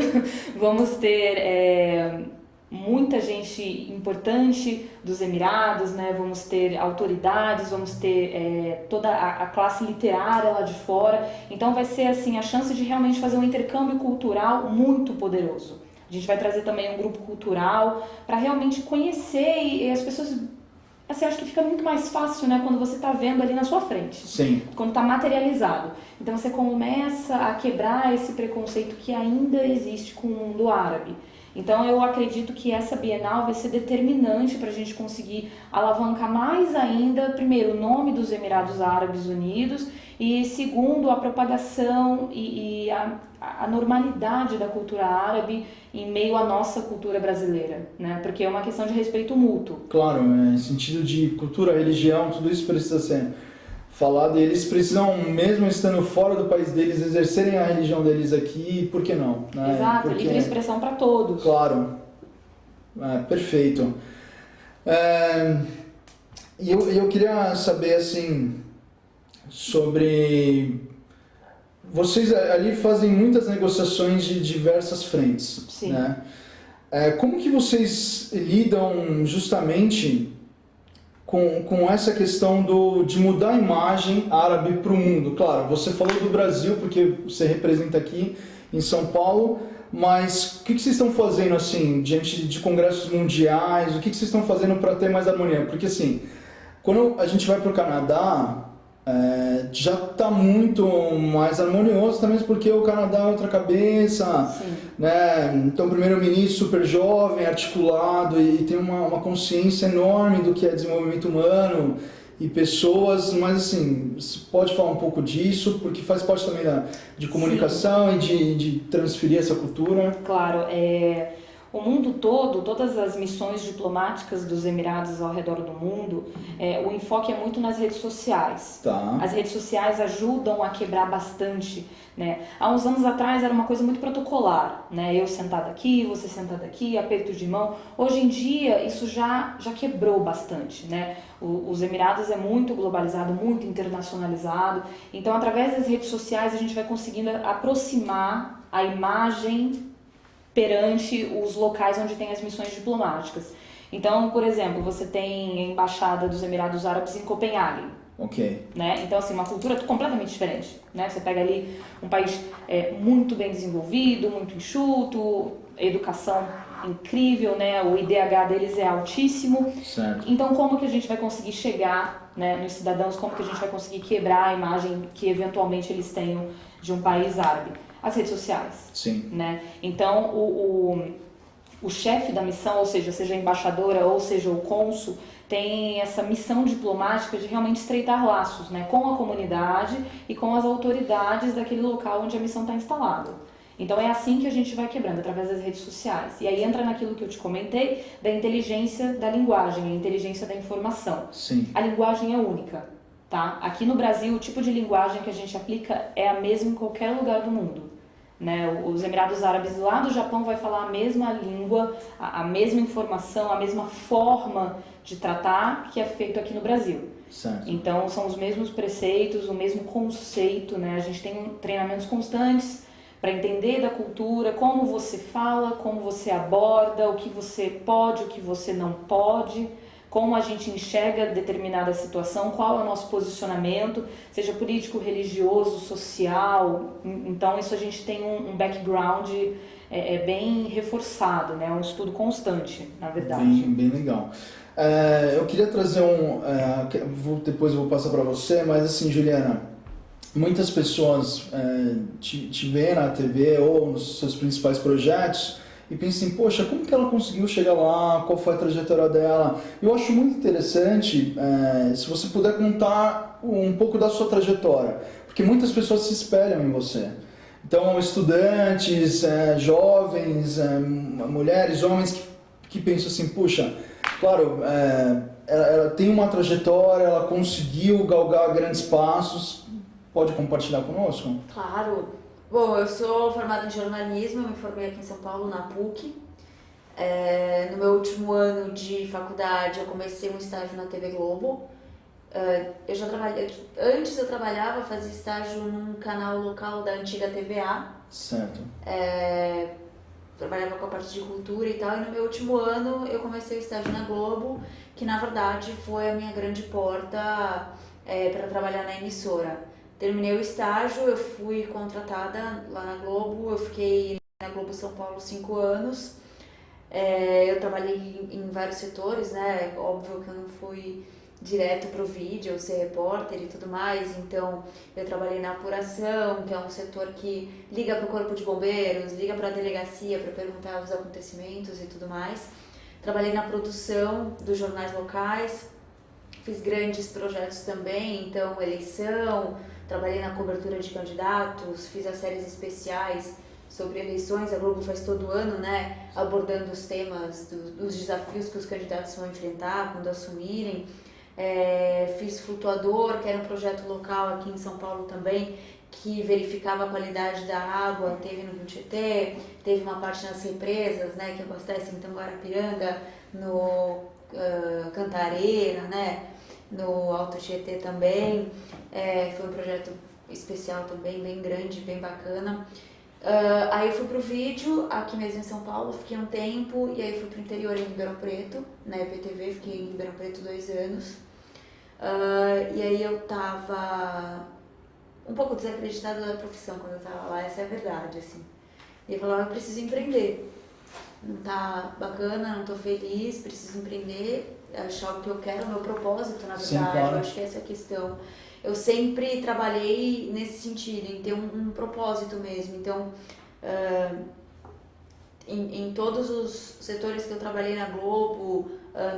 Vamos ter muita gente importante dos Emirados, né? Vamos ter autoridades, vamos ter toda a classe literária lá de fora. Então vai ser assim a chance de realmente fazer um intercâmbio cultural muito poderoso. A gente vai trazer também um grupo cultural para realmente conhecer e as pessoas... Assim, acho que fica muito mais fácil, né, quando você está vendo ali na sua frente. Sim. Quando está materializado. Então você começa a quebrar esse preconceito que ainda existe com o mundo árabe. Então eu acredito que essa Bienal vai ser determinante para a gente conseguir alavancar mais ainda, primeiro, o nome dos Emirados Árabes Unidos e, segundo, a propagação e a normalidade da cultura árabe em meio à nossa cultura brasileira, né? Porque é uma questão de respeito mútuo. Claro, em sentido de cultura, religião, tudo isso precisa ser falado e eles precisam, mesmo estando fora do país deles, exercerem a religião deles aqui, por que não? Né? Exato, porque... livre expressão para todos. Claro, perfeito. E eu queria saber, assim, sobre... Vocês ali fazem muitas negociações de diversas frentes. Sim. Né? Como que vocês lidam justamente com essa questão de mudar a imagem árabe para o mundo? Claro, você falou do Brasil, porque você representa aqui em São Paulo, mas o que vocês estão fazendo assim, diante de congressos mundiais? O que vocês estão fazendo para ter mais harmonia? Porque assim, quando a gente vai para o Canadá, já está muito mais harmonioso também, porque o Canadá é outra cabeça, né? Então o primeiro-ministro super jovem, articulado e tem uma consciência enorme do que é desenvolvimento humano e pessoas, mas assim, você pode falar um pouco disso, porque faz parte também de comunicação. Sim. E de transferir essa cultura. Claro, o mundo todo, todas as missões diplomáticas dos Emirados ao redor do mundo, o enfoque é muito nas redes sociais. Tá. As redes sociais ajudam a quebrar bastante, né? Há uns anos atrás era uma coisa muito protocolar, né? Eu sentada aqui, você sentada aqui, aperto de mão. Hoje em dia isso já quebrou bastante, né? Os Emirados é muito globalizado, muito internacionalizado. Então, através das redes sociais a gente vai conseguindo aproximar a imagem perante os locais onde tem as missões diplomáticas. Então, por exemplo, você tem a Embaixada dos Emirados Árabes em Copenhague. Ok. Né? Então, assim, uma cultura completamente diferente. Né? Você pega ali um país muito bem desenvolvido, muito enxuto, educação incrível, né? O IDH deles é altíssimo. Certo. Então, como que a gente vai conseguir chegar, né, nos cidadãos, como que a gente vai conseguir quebrar a imagem que eventualmente eles tenham de um país árabe? As redes sociais. Sim. Né? Então, o chefe da missão, ou seja a embaixadora, ou seja o cônsul, tem essa missão diplomática de realmente estreitar laços, né, com a comunidade e com as autoridades daquele local onde a missão está instalada. Então é assim que a gente vai quebrando, através das redes sociais. E aí entra naquilo que eu te comentei, da inteligência da linguagem, a inteligência da informação. Sim. A linguagem é única. Tá? Aqui no Brasil, o tipo de linguagem que a gente aplica é a mesma em qualquer lugar do mundo. Né? Os Emirados Árabes lá do Japão vai falar a mesma língua, a mesma informação, a mesma forma de tratar que é feito aqui no Brasil. Certo. Então são os mesmos preceitos, o mesmo conceito, né? A gente tem treinamentos constantes para entender da cultura, como você fala, como você aborda, o que você pode, o que você não pode, como a gente enxerga determinada situação, qual é o nosso posicionamento, seja político, religioso, social. Então isso a gente tem um background bem reforçado, né? Um estudo constante, na verdade. Bem legal. Eu queria trazer depois eu vou passar para você, mas assim, Juliana, muitas pessoas te veem na TV ou nos seus principais projetos e pensam assim, poxa, como que ela conseguiu chegar lá, qual foi a trajetória dela? Eu acho muito interessante se você puder contar um pouco da sua trajetória, porque muitas pessoas se espelham em você. Então, estudantes, jovens, mulheres, homens que pensam assim, puxa, claro, ela tem uma trajetória, ela conseguiu galgar grandes passos. Pode compartilhar conosco? Claro. Bom, eu sou formada em jornalismo, eu me formei aqui em São Paulo, na PUC. No meu último ano de faculdade, eu comecei um estágio na TV Globo, Eu já trabalhei, antes eu trabalhava, fazia estágio num canal local da antiga TVA. Certo. Trabalhava com a parte de cultura e tal, e no meu último ano eu comecei o estágio na Globo, que na verdade foi a minha grande porta para trabalhar na emissora. Terminei o estágio, eu fui contratada lá na Globo, eu fiquei na Globo São Paulo 5 anos. Eu trabalhei em vários setores, né? Óbvio que eu não fui direto pro vídeo, eu ser repórter e tudo mais, então eu trabalhei na apuração, que é um setor que liga para o corpo de bombeiros, liga para a delegacia para perguntar os acontecimentos e tudo mais. Trabalhei na produção dos jornais locais, fiz grandes projetos também, então eleição, trabalhei na cobertura de candidatos, fiz as séries especiais sobre eleições, a Globo faz todo ano, né, abordando os temas dos desafios que os candidatos vão enfrentar quando assumirem. Fiz Flutuador, que era um projeto local aqui em São Paulo também, que verificava a qualidade da água, teve no Rio Tietê, teve uma parte nas represas, né, que abastecem então Guarapiranga, no Cantareira, né, no Alto Tietê também. Foi um projeto especial também, bem grande, bem bacana. Aí eu fui pro vídeo, aqui mesmo em São Paulo, fiquei um tempo, e aí fui pro interior em Ribeirão Preto, na EPTV, fiquei em Ribeirão Preto 2 anos. E aí eu tava um pouco desacreditada da profissão quando eu tava lá, essa é a verdade, assim. E eu falava, eu preciso empreender, não tá bacana, não tô feliz, preciso empreender, achar o que eu quero, o meu propósito, na verdade. Sim, claro. Eu acho que essa é a questão. Eu sempre trabalhei nesse sentido, em ter um propósito mesmo. Então, em todos os setores que eu trabalhei na Globo,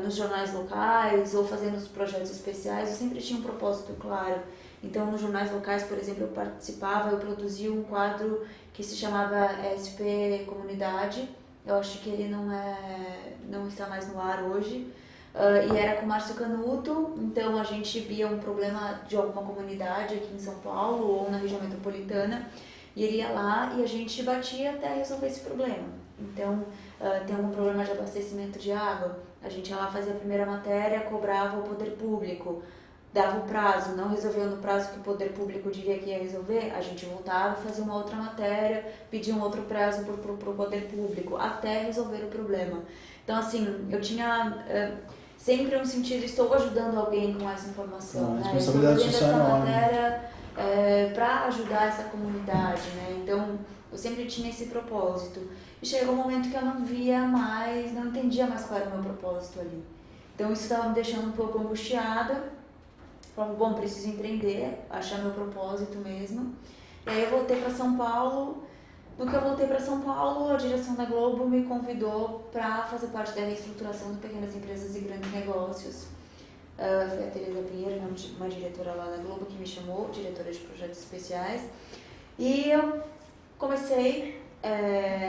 nos jornais locais ou fazendo os projetos especiais, eu sempre tinha um propósito claro. Então, nos jornais locais, por exemplo, eu participava, eu produzia um quadro que se chamava SP Comunidade. Eu acho que ele não está mais no ar hoje. E era com o Márcio Canuto, então a gente via um problema de alguma comunidade aqui em São Paulo ou na região metropolitana, e ele ia lá e a gente batia até resolver esse problema. Então, tem algum problema de abastecimento de água, a gente ia lá, fazia a primeira matéria, cobrava o poder público, dava o prazo, não resolveu no prazo que o poder público diria que ia resolver, a gente voltava e fazia uma outra matéria, pedia um outro prazo pro poder público, até resolver o problema. Então, assim, eu tinha sempre um sentido, estou ajudando alguém com essa informação, né? Responsabilidade social essa enorme. matéria para ajudar essa comunidade, né? Então, eu sempre tinha esse propósito. E chegou um momento que eu não via mais, não entendia mais qual era o meu propósito ali. Então, isso estava me deixando um pouco angustiada. Falava, bom, preciso empreender, achar meu propósito mesmo. E aí eu voltei para São Paulo. No que eu voltei para São Paulo, a direção da Globo me convidou para fazer parte da reestruturação de pequenas empresas e grandes negócios. Foi a Tereza Pinheiro, uma diretora lá da Globo, que me chamou, diretora de projetos especiais. E eu comecei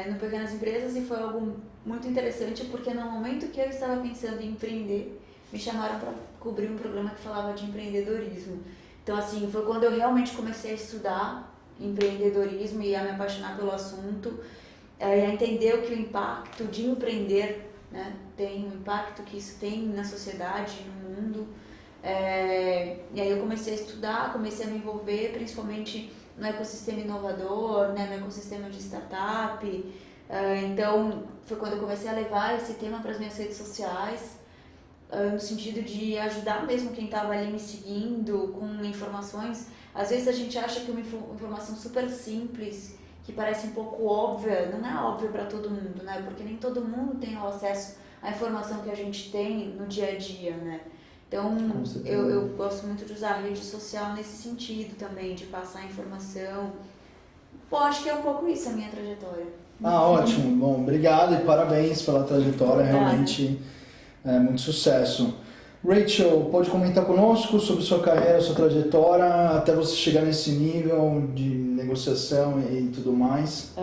no Pequenas Empresas e foi algo muito interessante, porque no momento que eu estava pensando em empreender, me chamaram para cobrir um programa que falava de empreendedorismo. Então, assim, foi quando eu realmente comecei a estudar empreendedorismo e a me apaixonar pelo assunto, e a entender o que o impacto de empreender, né, tem, o impacto que isso tem na sociedade, no mundo. E aí eu comecei a estudar, comecei a me envolver principalmente no ecossistema inovador, né, no ecossistema de startup. Então foi quando eu comecei a levar esse tema para as minhas redes sociais, no sentido de ajudar mesmo quem estava ali me seguindo com informações. Às vezes a gente acha que uma informação super simples, que parece um pouco óbvia, não é óbvia para todo mundo, né? Porque nem todo mundo tem o acesso à informação que a gente tem no dia a dia, né? Então, eu gosto muito de usar a rede social nesse sentido também, de passar informação. Pô, acho que é um pouco isso a minha trajetória. Ótimo. Bom, obrigado e parabéns pela trajetória, realmente muito sucesso. Rachel, pode comentar conosco sobre sua carreira, sua trajetória, até você chegar nesse nível de negociação e tudo mais?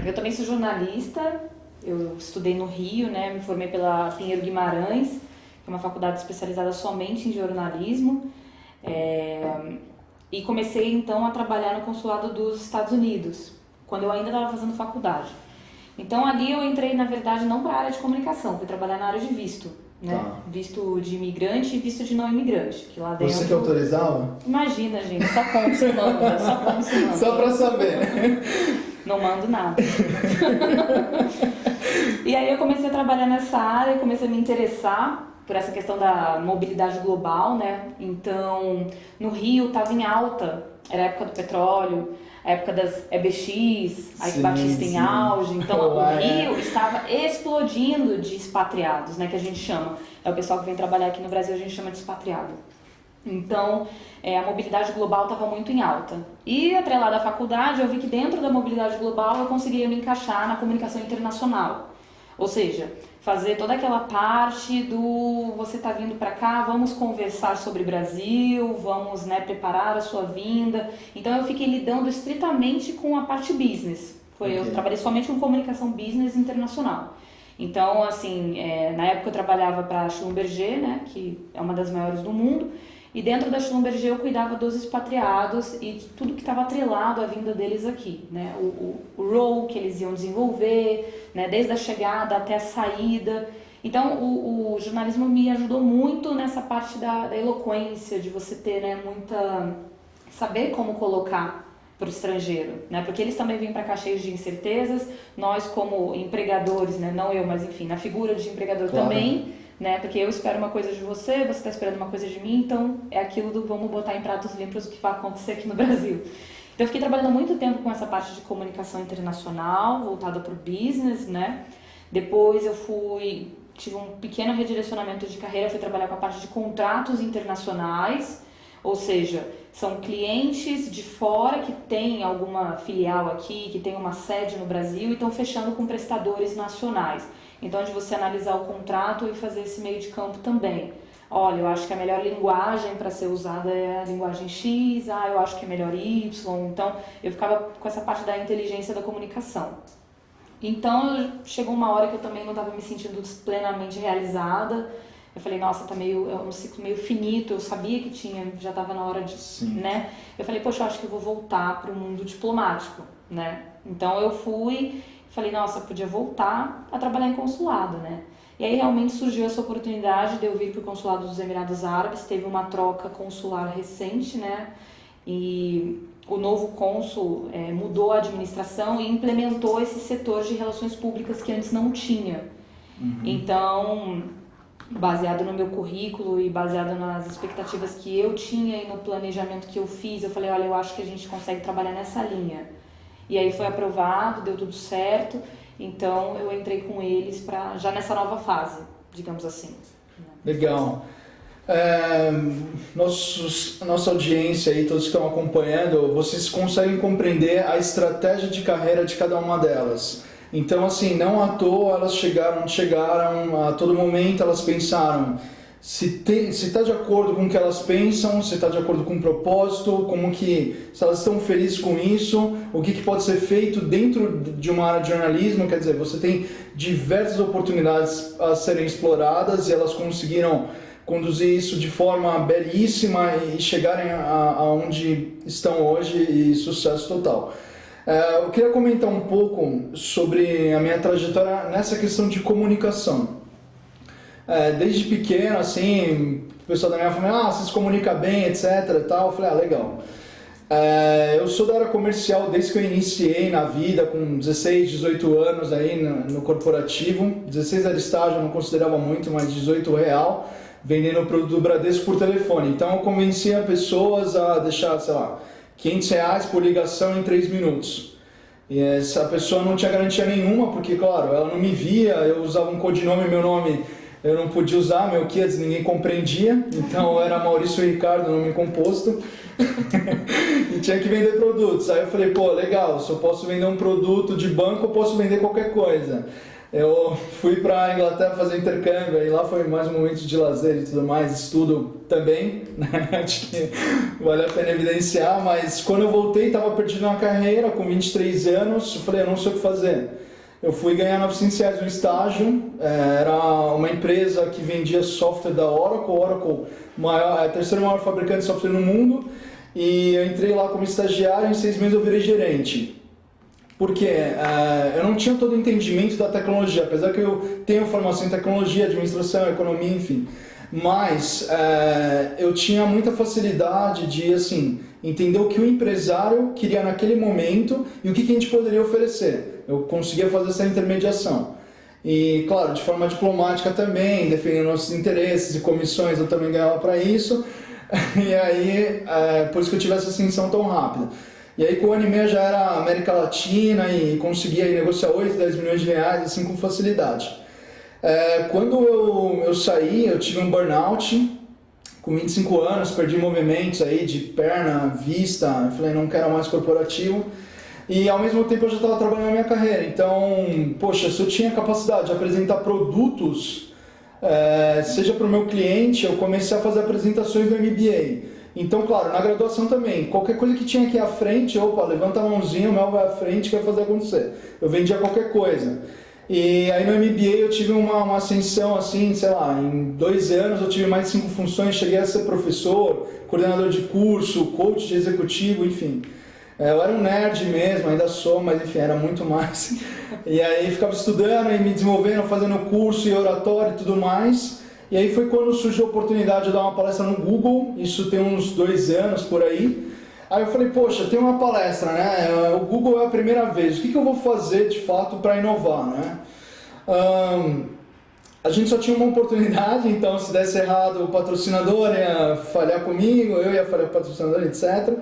Eu também sou jornalista, eu estudei no Rio, né, me formei pela Pinheiro Guimarães, que é uma faculdade especializada somente em jornalismo, e comecei então a trabalhar no consulado dos Estados Unidos, quando eu ainda estava fazendo faculdade. Então ali eu entrei, na verdade, não para a área de comunicação, fui trabalhar na área de visto. né? Tá. Visto de imigrante e visto de não imigrante. Que lá dentro... Você que autorizava? Imagina, gente, só como se manda, só como se manda. Só pra saber, né? Não mando nada. E aí eu comecei a trabalhar nessa área, comecei a me interessar por essa questão da mobilidade global, né? Então, no Rio estava em alta, era a época do petróleo, a época das EBX, a Ike Batista em auge. Então, o Rio estava explodindo de expatriados, né? Que a gente chama. É o pessoal que vem trabalhar aqui no Brasil, a gente chama de expatriado. Então, a mobilidade global estava muito em alta. E, atrelada à faculdade, eu vi que dentro da mobilidade global eu conseguia me encaixar na comunicação internacional. Ou seja, fazer toda aquela parte do você tá vindo para cá, vamos conversar sobre Brasil, vamos, né, preparar a sua vinda. Então eu fiquei lidando estritamente com a parte business. Eu trabalhei somente com comunicação business internacional. Então, assim, na época eu trabalhava para a Schlumberger, né, que é uma das maiores do mundo. E dentro da Schlumberger eu cuidava dos expatriados e de tudo que estava atrelado à vinda deles aqui, né? O role que eles iam desenvolver, né? Desde a chegada até a saída. Então o jornalismo me ajudou muito nessa parte da eloquência, de você ter, né, saber como colocar para o estrangeiro, né? Porque eles também vêm para cá cheios de incertezas. Nós como empregadores, né? Não eu, mas enfim, na figura de empregador também. Né? Porque eu espero uma coisa de você, você está esperando uma coisa de mim, então é aquilo do vamos botar em pratos limpos o que vai acontecer aqui no Brasil. Então eu fiquei trabalhando muito tempo com essa parte de comunicação internacional, voltada para o business, né? Depois eu tive um pequeno redirecionamento de carreira, fui trabalhar com a parte de contratos internacionais, ou seja, são clientes de fora que têm alguma filial aqui, que tem uma sede no Brasil e estão fechando com prestadores nacionais. Então, de você analisar o contrato e fazer esse meio de campo também. Olha, eu acho que a melhor linguagem para ser usada é a linguagem X, eu acho que é melhor Y. Então, eu ficava com essa parte da inteligência da comunicação. Então, chegou uma hora que eu também não estava me sentindo plenamente realizada. Eu falei, nossa, é um ciclo meio finito, eu sabia que já estava na hora de, né? Eu falei, poxa, eu acho que eu vou voltar para o mundo diplomático, né? Então, eu falei, nossa, podia voltar a trabalhar em consulado, né? E aí realmente surgiu essa oportunidade de eu vir para o consulado dos Emirados Árabes, teve uma troca consular recente, né? E o novo cônsul mudou a administração e implementou esse setor de relações públicas que antes não tinha. Então, baseado no meu currículo e baseado nas expectativas que eu tinha e no planejamento que eu fiz, eu falei, olha, eu acho que a gente consegue trabalhar nessa linha. E aí foi aprovado, deu tudo certo, então eu entrei com eles já nessa nova fase, digamos assim. Legal. Nossa audiência aí, todos que estão acompanhando, vocês conseguem compreender a estratégia de carreira de cada uma delas. Então, assim, não à toa elas chegaram, a todo momento elas pensaram se está de acordo com o que elas pensam, se está de acordo com o propósito, se elas estão felizes com isso, o que pode ser feito dentro de uma área de jornalismo. Quer dizer, você tem diversas oportunidades a serem exploradas e elas conseguiram conduzir isso de forma belíssima e chegarem aonde estão hoje, e sucesso total. Eu queria comentar um pouco sobre a minha trajetória nessa questão de comunicação. Desde pequeno, assim, o pessoal da minha família, você se comunica bem, etc e tal. Eu falei, legal. Eu sou da área comercial desde que eu iniciei na vida, com 16, 18 anos aí no corporativo. 16 era estágio, eu não considerava muito, mas 18 real, vendendo o produto do Bradesco por telefone. Então eu convencia pessoas a deixar, sei lá, R$500 por ligação em 3 minutos. E essa pessoa não tinha garantia nenhuma, porque, claro, ela não me via, eu usava um codinome, meu nome eu não podia usar, meu Kids ninguém compreendia, então eu era Maurício Ricardo, nome composto, e tinha que vender produtos. Aí eu falei, legal, se eu posso vender um produto de banco, eu posso vender qualquer coisa. Eu fui para a Inglaterra fazer intercâmbio, e lá foi mais um momento de lazer e tudo mais, estudo também, né? Acho que vale a pena evidenciar, mas quando eu voltei, estava perdido na carreira, com 23 anos, eu falei, eu não sei o que fazer. Eu fui ganhar R$900 no estágio, era uma empresa que vendia software da Oracle, a terceira maior fabricante de software no mundo, e eu entrei lá como estagiário, em 6 meses eu virei gerente. Porque eu não tinha todo o entendimento da tecnologia, apesar que eu tenho formação em tecnologia, administração, economia, enfim. Mas eu tinha muita facilidade de assim, entender o que o empresário queria naquele momento e o que a gente poderia oferecer. Eu conseguia fazer essa intermediação. E, claro, de forma diplomática também, defendendo nossos interesses e comissões, eu também ganhava para isso. E aí, por isso que eu tive essa ascensão tão rápida. E aí, com o ano e meio, já era América Latina e conseguia aí negociar 8, 10 milhões de reais, assim, com facilidade. Quando eu saí, eu tive um burnout, com 25 anos, perdi movimentos aí de perna, vista, eu falei, não quero mais corporativo. E ao mesmo tempo eu já estava trabalhando na minha carreira, então, poxa, se eu tinha capacidade de apresentar produtos, seja para o meu cliente, eu comecei a fazer apresentações no MBA. Então, claro, na graduação também, qualquer coisa que tinha aqui à frente, opa, levanta a mãozinha, o Mel vai à frente, quer fazer acontecer. Eu vendia qualquer coisa. E aí no MBA eu tive uma ascensão assim, sei lá, em 2 anos eu tive mais de 5 funções, cheguei a ser professor, coordenador de curso, coach de executivo, enfim. Eu era um nerd mesmo, ainda sou, mas enfim, era muito mais. E aí ficava estudando e me desenvolvendo, fazendo curso e oratório e tudo mais. E aí foi quando surgiu a oportunidade de dar uma palestra no Google, isso tem uns 2 anos por aí. Aí eu falei, poxa, tem uma palestra, né? O Google é a primeira vez, o que eu vou fazer de fato para inovar, né? A gente só tinha uma oportunidade, então se desse errado o patrocinador ia falhar comigo, eu ia falhar com o patrocinador, etc.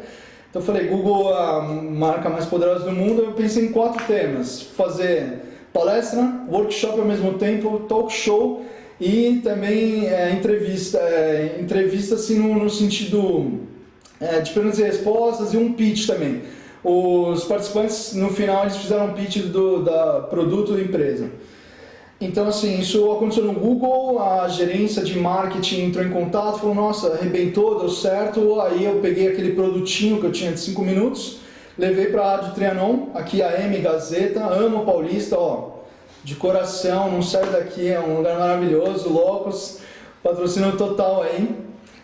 Então eu falei, Google, a marca mais poderosa do mundo, eu pensei em 4 temas. Fazer palestra, workshop ao mesmo tempo, talk show e também entrevista. Entrevista assim no sentido de perguntas e respostas e um pitch também. Os participantes no final eles fizeram um pitch do produto da empresa. Então assim, isso aconteceu no Google, a gerência de marketing entrou em contato, falou, nossa, arrebentou, deu certo. Aí eu peguei aquele produtinho que eu tinha de 5 minutos, levei para a Rádio Trianon, aqui a M Gazeta, amo Paulista, ó, de coração, não sai daqui, é um lugar maravilhoso, Locos, patrocínio total aí.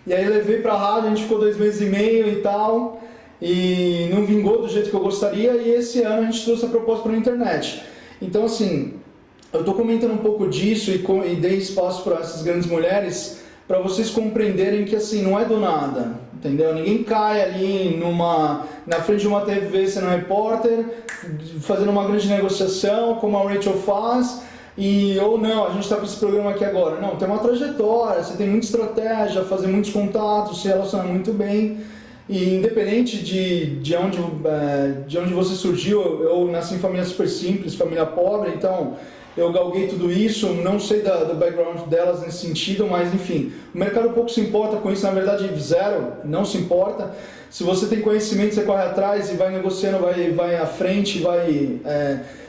E aí levei para a rádio, a gente ficou 2 meses e meio e tal, e não vingou do jeito que eu gostaria, e esse ano a gente trouxe a proposta para a internet. Então assim, eu estou comentando um pouco disso e dei espaço para essas grandes mulheres para vocês compreenderem que assim, não é do nada, entendeu? Ninguém cai ali na frente de uma TV sendo repórter, fazendo uma grande negociação, como a Rachel faz, ou não, a gente está com esse programa aqui agora. Não, tem uma trajetória, você tem muita estratégia, fazer muitos contatos, se relacionar muito bem. E independente de onde você surgiu, eu nasci em família super simples, família pobre, então eu galguei tudo isso, não sei do background delas nesse sentido, mas enfim, o mercado pouco se importa com isso, na verdade zero, não se importa. Se você tem conhecimento, você corre atrás e vai negociando, vai à frente, vai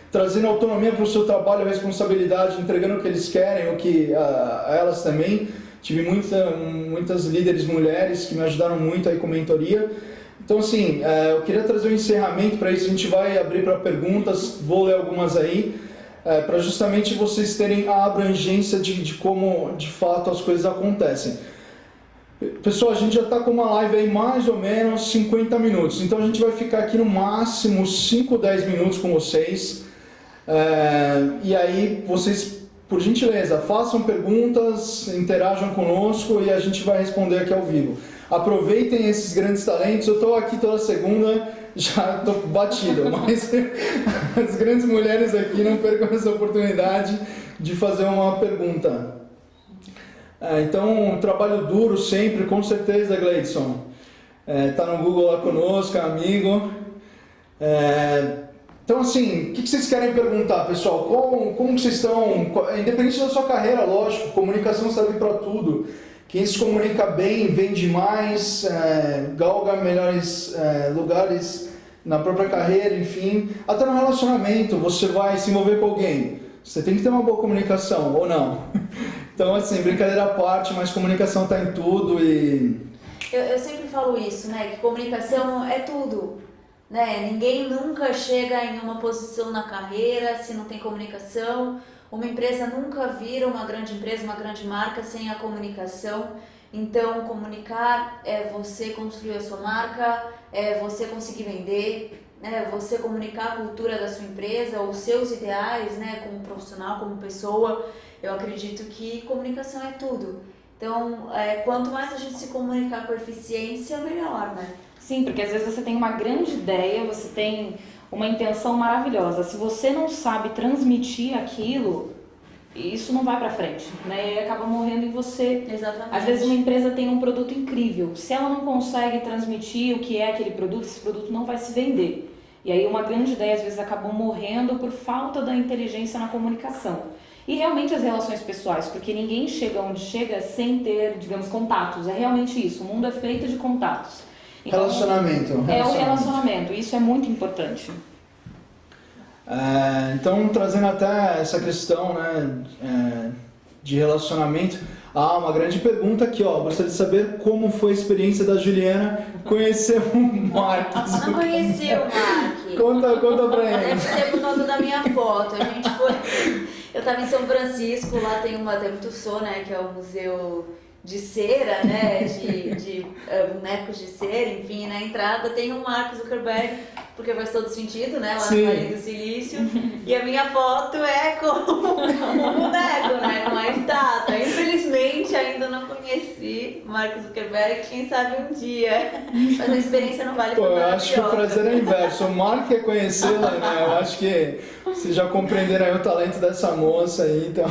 trazendo autonomia para o seu trabalho, responsabilidade, entregando o que eles querem, o que a elas também. Tive muitas líderes mulheres que me ajudaram muito aí com mentoria. Então assim, eu queria trazer um encerramento para isso, a gente vai abrir para perguntas, vou ler algumas aí. Para justamente vocês terem a abrangência de como de fato as coisas acontecem. Pessoal, a gente já está com uma live aí mais ou menos 50 minutos, então a gente vai ficar aqui no máximo 5, 10 minutos com vocês. E aí vocês, por gentileza, façam perguntas, interajam conosco e a gente vai responder aqui ao vivo. Aproveitem esses grandes talentos, eu estou aqui toda segunda, já estou batido, mas as grandes mulheres aqui não percam essa oportunidade de fazer uma pergunta. Então, um trabalho duro sempre, com certeza, Gleidson. Tá no Google lá conosco, amigo. Então, assim, o que vocês querem perguntar, pessoal? Como vocês estão, independente da sua carreira, lógico, comunicação serve para tudo. Quem se comunica bem, vende mais, galga melhores lugares na própria carreira, enfim. Até no relacionamento, você vai se envolver com alguém. Você tem que ter uma boa comunicação, ou não? Então, assim, brincadeira à parte, mas comunicação está em tudo e... Eu sempre falo isso, né? Que comunicação é tudo. Né? Ninguém nunca chega em uma posição na carreira se não tem comunicação. Uma empresa nunca vira uma grande empresa, uma grande marca sem a comunicação. Então, comunicar é você construir a sua marca, é você conseguir vender, né, você comunicar a cultura da sua empresa, os seus ideais, né, como profissional, como pessoa, eu acredito que comunicação é tudo. Então, quanto mais a gente se comunicar com eficiência, melhor, né? Sim, porque às vezes você tem uma grande ideia, você tem uma intenção maravilhosa. Se você não sabe transmitir aquilo, isso não vai pra frente, né? E acaba morrendo em você. Exatamente. Às vezes uma empresa tem um produto incrível. Se ela não consegue transmitir o que é aquele produto, esse produto não vai se vender. E aí uma grande ideia às vezes acabou morrendo por falta da inteligência na comunicação. E realmente as relações pessoais, porque ninguém chega onde chega sem ter, digamos, contatos. É realmente isso, o mundo é feito de contatos. Então, Relacionamento. É o relacionamento, isso é muito importante. Então, trazendo até essa questão, né, de relacionamento, uma grande pergunta aqui, ó. Gostaria de saber como foi a experiência da Juliana conhecer o Marcos. Não conheci o Mark. Conta pra ele. Deve ser por causa da minha foto. A gente foi... Eu estava em São Francisco, lá tem muito Tussauds, né, que é o museu de cera, né, de bonecos de cera, enfim, na entrada tem o Mark Zuckerberg, porque faz todo sentido, né, lá Sim. no Vale do Silício, e a minha foto é com um boneco, né, com a estátua. Infelizmente ainda não conheci o Mark Zuckerberg, quem sabe um dia, mas a experiência não vale Pô, por eu nada. acho que o prazer é inverso. O Mark quer conhecê-la, né? Eu acho que vocês já compreenderam aí o talento dessa moça aí, então...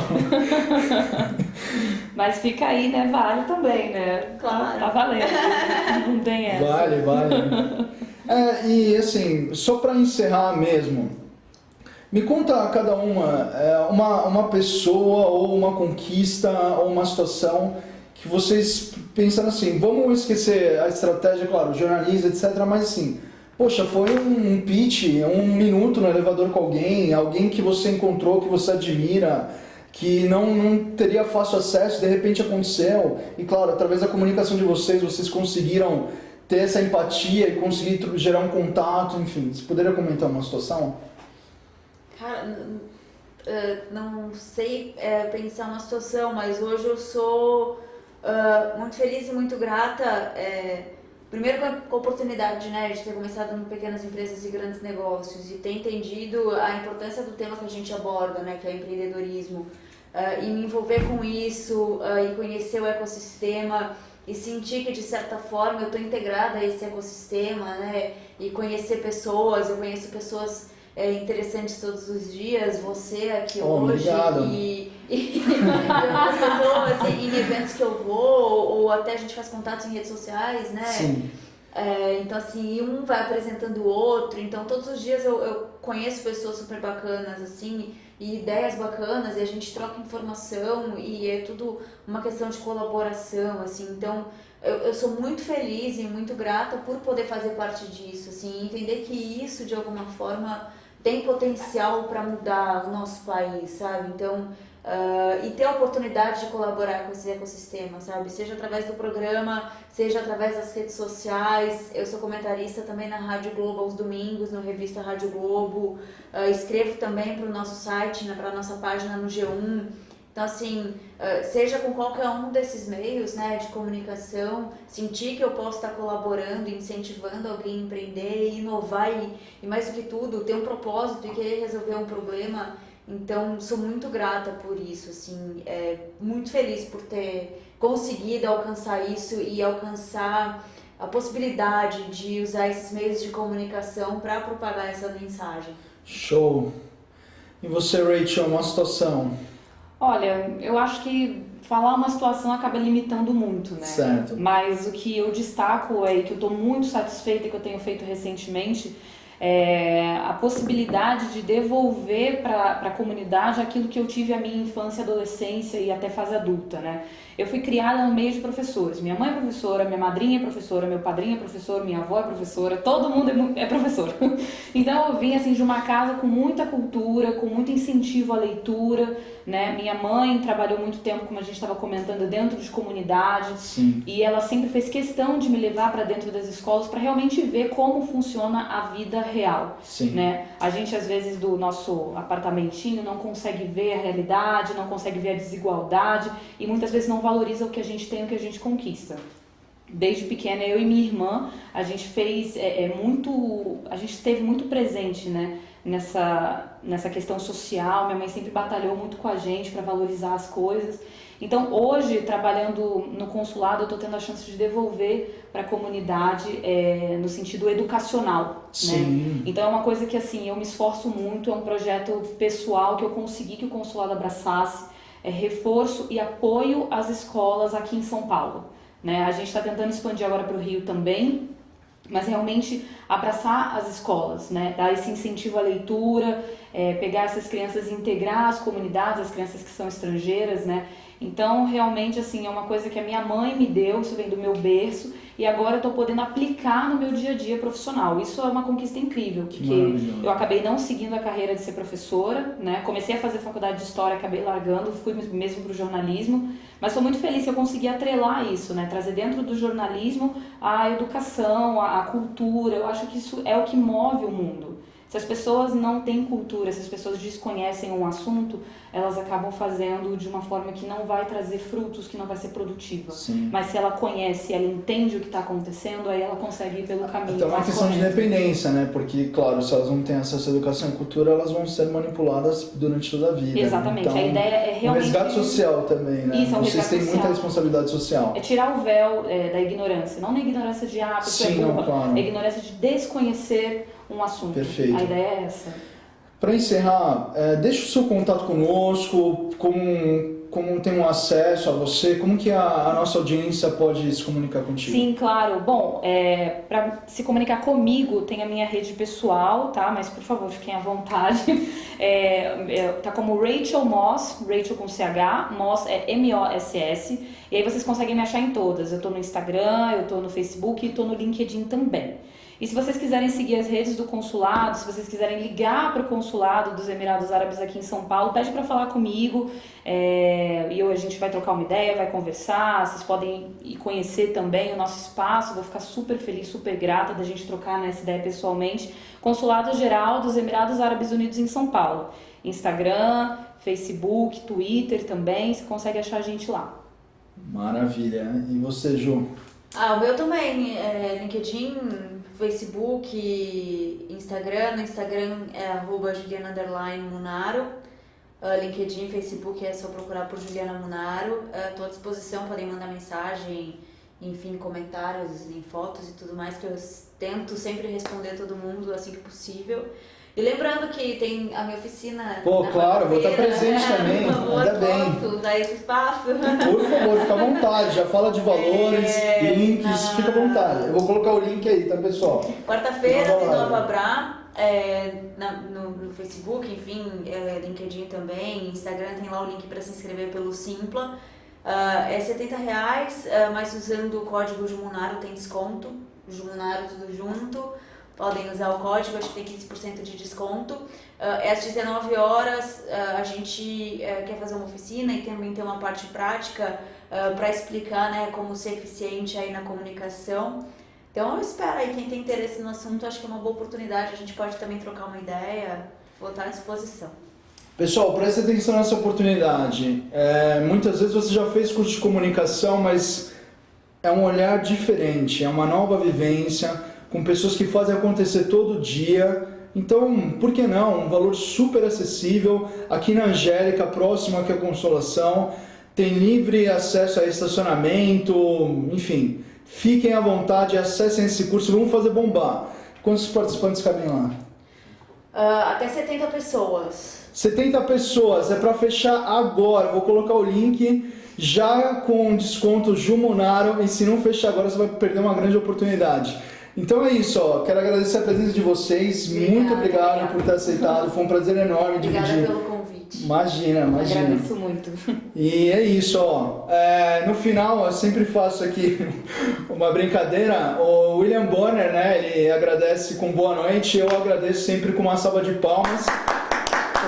Mas fica aí, né? Vale também, né? Claro. Tá valendo. Não tem essa. Vale. E assim, só para encerrar mesmo, me conta a cada uma pessoa ou uma conquista ou uma situação que vocês pensaram assim, vamos esquecer a estratégia, claro, jornalismo, etc, mas assim, poxa, foi um pitch, um minuto no elevador com alguém que você encontrou, que você admira, que não teria fácil acesso, de repente aconteceu, e claro, através da comunicação de vocês conseguiram ter essa empatia e conseguir gerar um contato, enfim, você poderia comentar uma situação? Cara, não sei pensar uma situação, mas hoje eu sou muito feliz e muito grata, primeiro com a oportunidade, né, de ter começado em pequenas empresas e grandes negócios e ter entendido a importância do tema que a gente aborda, né, que é o empreendedorismo, e me envolver com isso, e conhecer o ecossistema e sentir que de certa forma eu estou integrada a esse ecossistema, né, e conhecer pessoas, eu conheço pessoas interessantes todos os dias, você aqui hoje, obrigado. e outras pessoas em eventos que eu vou, ou até a gente faz contatos em redes sociais, né? Sim. Então assim, um vai apresentando o outro, então todos os dias eu conheço pessoas super bacanas, assim, e ideias bacanas, e a gente troca informação, e é tudo uma questão de colaboração, assim, então eu sou muito feliz e muito grata por poder fazer parte disso, assim, entender que isso de alguma forma tem potencial para mudar o nosso país, sabe? Então, e ter a oportunidade de colaborar com esse ecossistema, sabe? Seja através do programa, seja através das redes sociais. Eu sou comentarista também na Rádio Globo aos domingos, no Revista Rádio Globo. Escrevo também para o nosso site, né, para a nossa página no G1. Então, assim, seja com qualquer um desses meios, né, de comunicação, sentir que eu posso estar colaborando, incentivando alguém a empreender, inovar e mais do que tudo, ter um propósito e querer resolver um problema. Então, sou muito grata por isso, assim, muito feliz por ter conseguido alcançar isso e alcançar a possibilidade de usar esses meios de comunicação para propagar essa mensagem. Show! E você, Rachel, uma situação? Olha, eu acho que falar uma situação acaba limitando muito, né? Certo. Mas o que eu destaco e que eu estou muito satisfeita e que eu tenho feito recentemente é a possibilidade de devolver para a comunidade aquilo que eu tive a minha infância, adolescência e até fase adulta, né? Eu fui criada no meio de professores. Minha mãe é professora, minha madrinha é professora, meu padrinho é professor, minha avó é professora, todo mundo é professor. Então eu vim assim de uma casa com muita cultura, com muito incentivo à leitura, né? Minha mãe trabalhou muito tempo, como a gente estava comentando, dentro de comunidade. Sim. E ela sempre fez questão de me levar para dentro das escolas para realmente ver como funciona a vida real. Sim. Né? A gente às vezes do nosso apartamentinho não consegue ver a realidade, não consegue ver a desigualdade e muitas vezes não valoriza o que a gente tem, o que a gente conquista. Desde pequena, eu e minha irmã, a gente fez a gente esteve muito presente, né, nessa questão social. Minha mãe sempre batalhou muito com a gente para valorizar as coisas. Então, hoje, trabalhando no consulado, eu estou tendo a chance de devolver para a comunidade no sentido educacional, né? Então, é uma coisa que, assim, eu me esforço muito, é um projeto pessoal que eu consegui que o consulado abraçasse, reforço e apoio às escolas aqui em São Paulo, né? A gente está tentando expandir agora para o Rio também, mas realmente abraçar as escolas, né? Dar esse incentivo à leitura, pegar essas crianças e integrar as comunidades, as crianças que são estrangeiras, né? Então, realmente, assim, é uma coisa que a minha mãe me deu, isso vem do meu berço, e agora eu estou podendo aplicar no meu dia a dia profissional. Isso é uma conquista incrível, porque eu acabei não seguindo a carreira de ser professora, né? Comecei a fazer faculdade de História, acabei largando, fui mesmo para o jornalismo, mas estou muito feliz que eu consegui atrelar isso, né? Trazer dentro do jornalismo a educação, a cultura. Eu acho que isso é o que move o mundo. Se as pessoas não têm cultura, se as pessoas desconhecem um assunto, elas acabam fazendo de uma forma que não vai trazer frutos, que não vai ser produtiva. Sim. Mas se ela conhece, ela entende o que está acontecendo, aí ela consegue ir pelo caminho. Então é uma questão de dependência, né? Porque, claro, se elas não têm acesso à educação e cultura, elas vão ser manipuladas durante toda a vida. Exatamente. Então, a ideia é realmente... Um resgate social também, né? Isso, é um Vocês têm muita responsabilidade social. É tirar o véu da ignorância. Não na ignorância de, a pessoa é burra. Claro. É a ignorância de desconhecer um assunto. Perfeito. A ideia é essa. Para encerrar, deixa o seu contato conosco, como tem um acesso a você, como que a nossa audiência pode se comunicar contigo? Sim, claro. Bom, para se comunicar comigo, tem a minha rede pessoal, tá? Mas, por favor, fiquem à vontade. Tá como Rachel Moss, Rachel com CH, Moss é M-O-S-S, e aí vocês conseguem me achar em todas. Eu tô no Instagram, eu tô no Facebook e tô no LinkedIn também. E se vocês quiserem seguir as redes do consulado, se vocês quiserem ligar para o consulado dos Emirados Árabes aqui em São Paulo, pede para falar comigo, e a gente vai trocar uma ideia, vai conversar, vocês podem ir conhecer também o nosso espaço, vou ficar super feliz, super grata da gente trocar nessa ideia pessoalmente. Consulado Geral dos Emirados Árabes Unidos em São Paulo. Instagram, Facebook, Twitter também, você consegue achar a gente lá. Maravilha. E você, Ju? O meu também, LinkedIn, Facebook, Instagram. No Instagram é @Juliana_Munaro. LinkedIn, Facebook é só procurar por Juliana Munaro. Estou à disposição, podem mandar mensagem, enfim, comentários em fotos e tudo mais, que eu tento sempre responder todo mundo assim que possível. E lembrando que tem a minha oficina. Pô, claro, vou estar presente também. Por favor, ainda bem. Dá esse espaço. Por favor, fica à vontade. Já fala de valores, links, fica à vontade. Eu vou colocar o link aí, tá, pessoal? Quarta-feira tem Nova Bra, no Facebook, enfim, LinkedIn também, Instagram tem lá o link para se inscrever pelo Simpla. É R$70, mas usando o código Jumunaro tem desconto. Jumunaro tudo junto. Podem usar o código, acho que tem 15% de desconto. Às 19 horas a gente quer fazer uma oficina e também tem uma parte prática para explicar, né, como ser eficiente aí na comunicação. Então eu espero aí, quem tem interesse no assunto, acho que é uma boa oportunidade, a gente pode também trocar uma ideia, vou estar à disposição. Pessoal, preste atenção nessa oportunidade. Muitas vezes você já fez curso de comunicação, mas é um olhar diferente, é uma nova vivência, com pessoas que fazem acontecer todo dia. Então, por que não? Um valor super acessível. Aqui na Angélica, próximo aqui à Consolação, tem livre acesso a estacionamento, enfim. Fiquem à vontade, acessem esse curso, vamos fazer bombar. Quantos participantes cabem lá? Até 70 pessoas. 70 pessoas, é para fechar agora. Vou colocar o link já com desconto Jumunaro, e se não fechar agora você vai perder uma grande oportunidade. Então é isso, quero agradecer a presença de vocês, muito obrigado por ter aceitado, foi um prazer enorme dividir. Obrigada pelo convite. Imagina. Agradeço muito. E é isso, no final eu sempre faço aqui uma brincadeira, o William Bonner, né, ele agradece com boa noite, eu agradeço sempre com uma salva de palmas.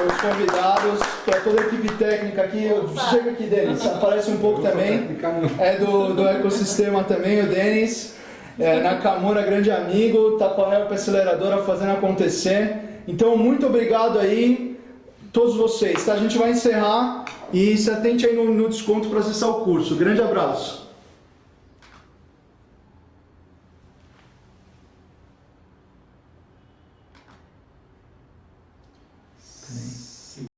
Os convidados, para toda a equipe técnica aqui, chega aqui, Denis, aparece um pouco também, é do ecossistema também, o Denis. Nakamura, grande amigo, Tapahelp Aceleradora fazendo acontecer. Então, muito obrigado aí, todos vocês. Tá? A gente vai encerrar e se atente aí no desconto para acessar o curso. Grande abraço.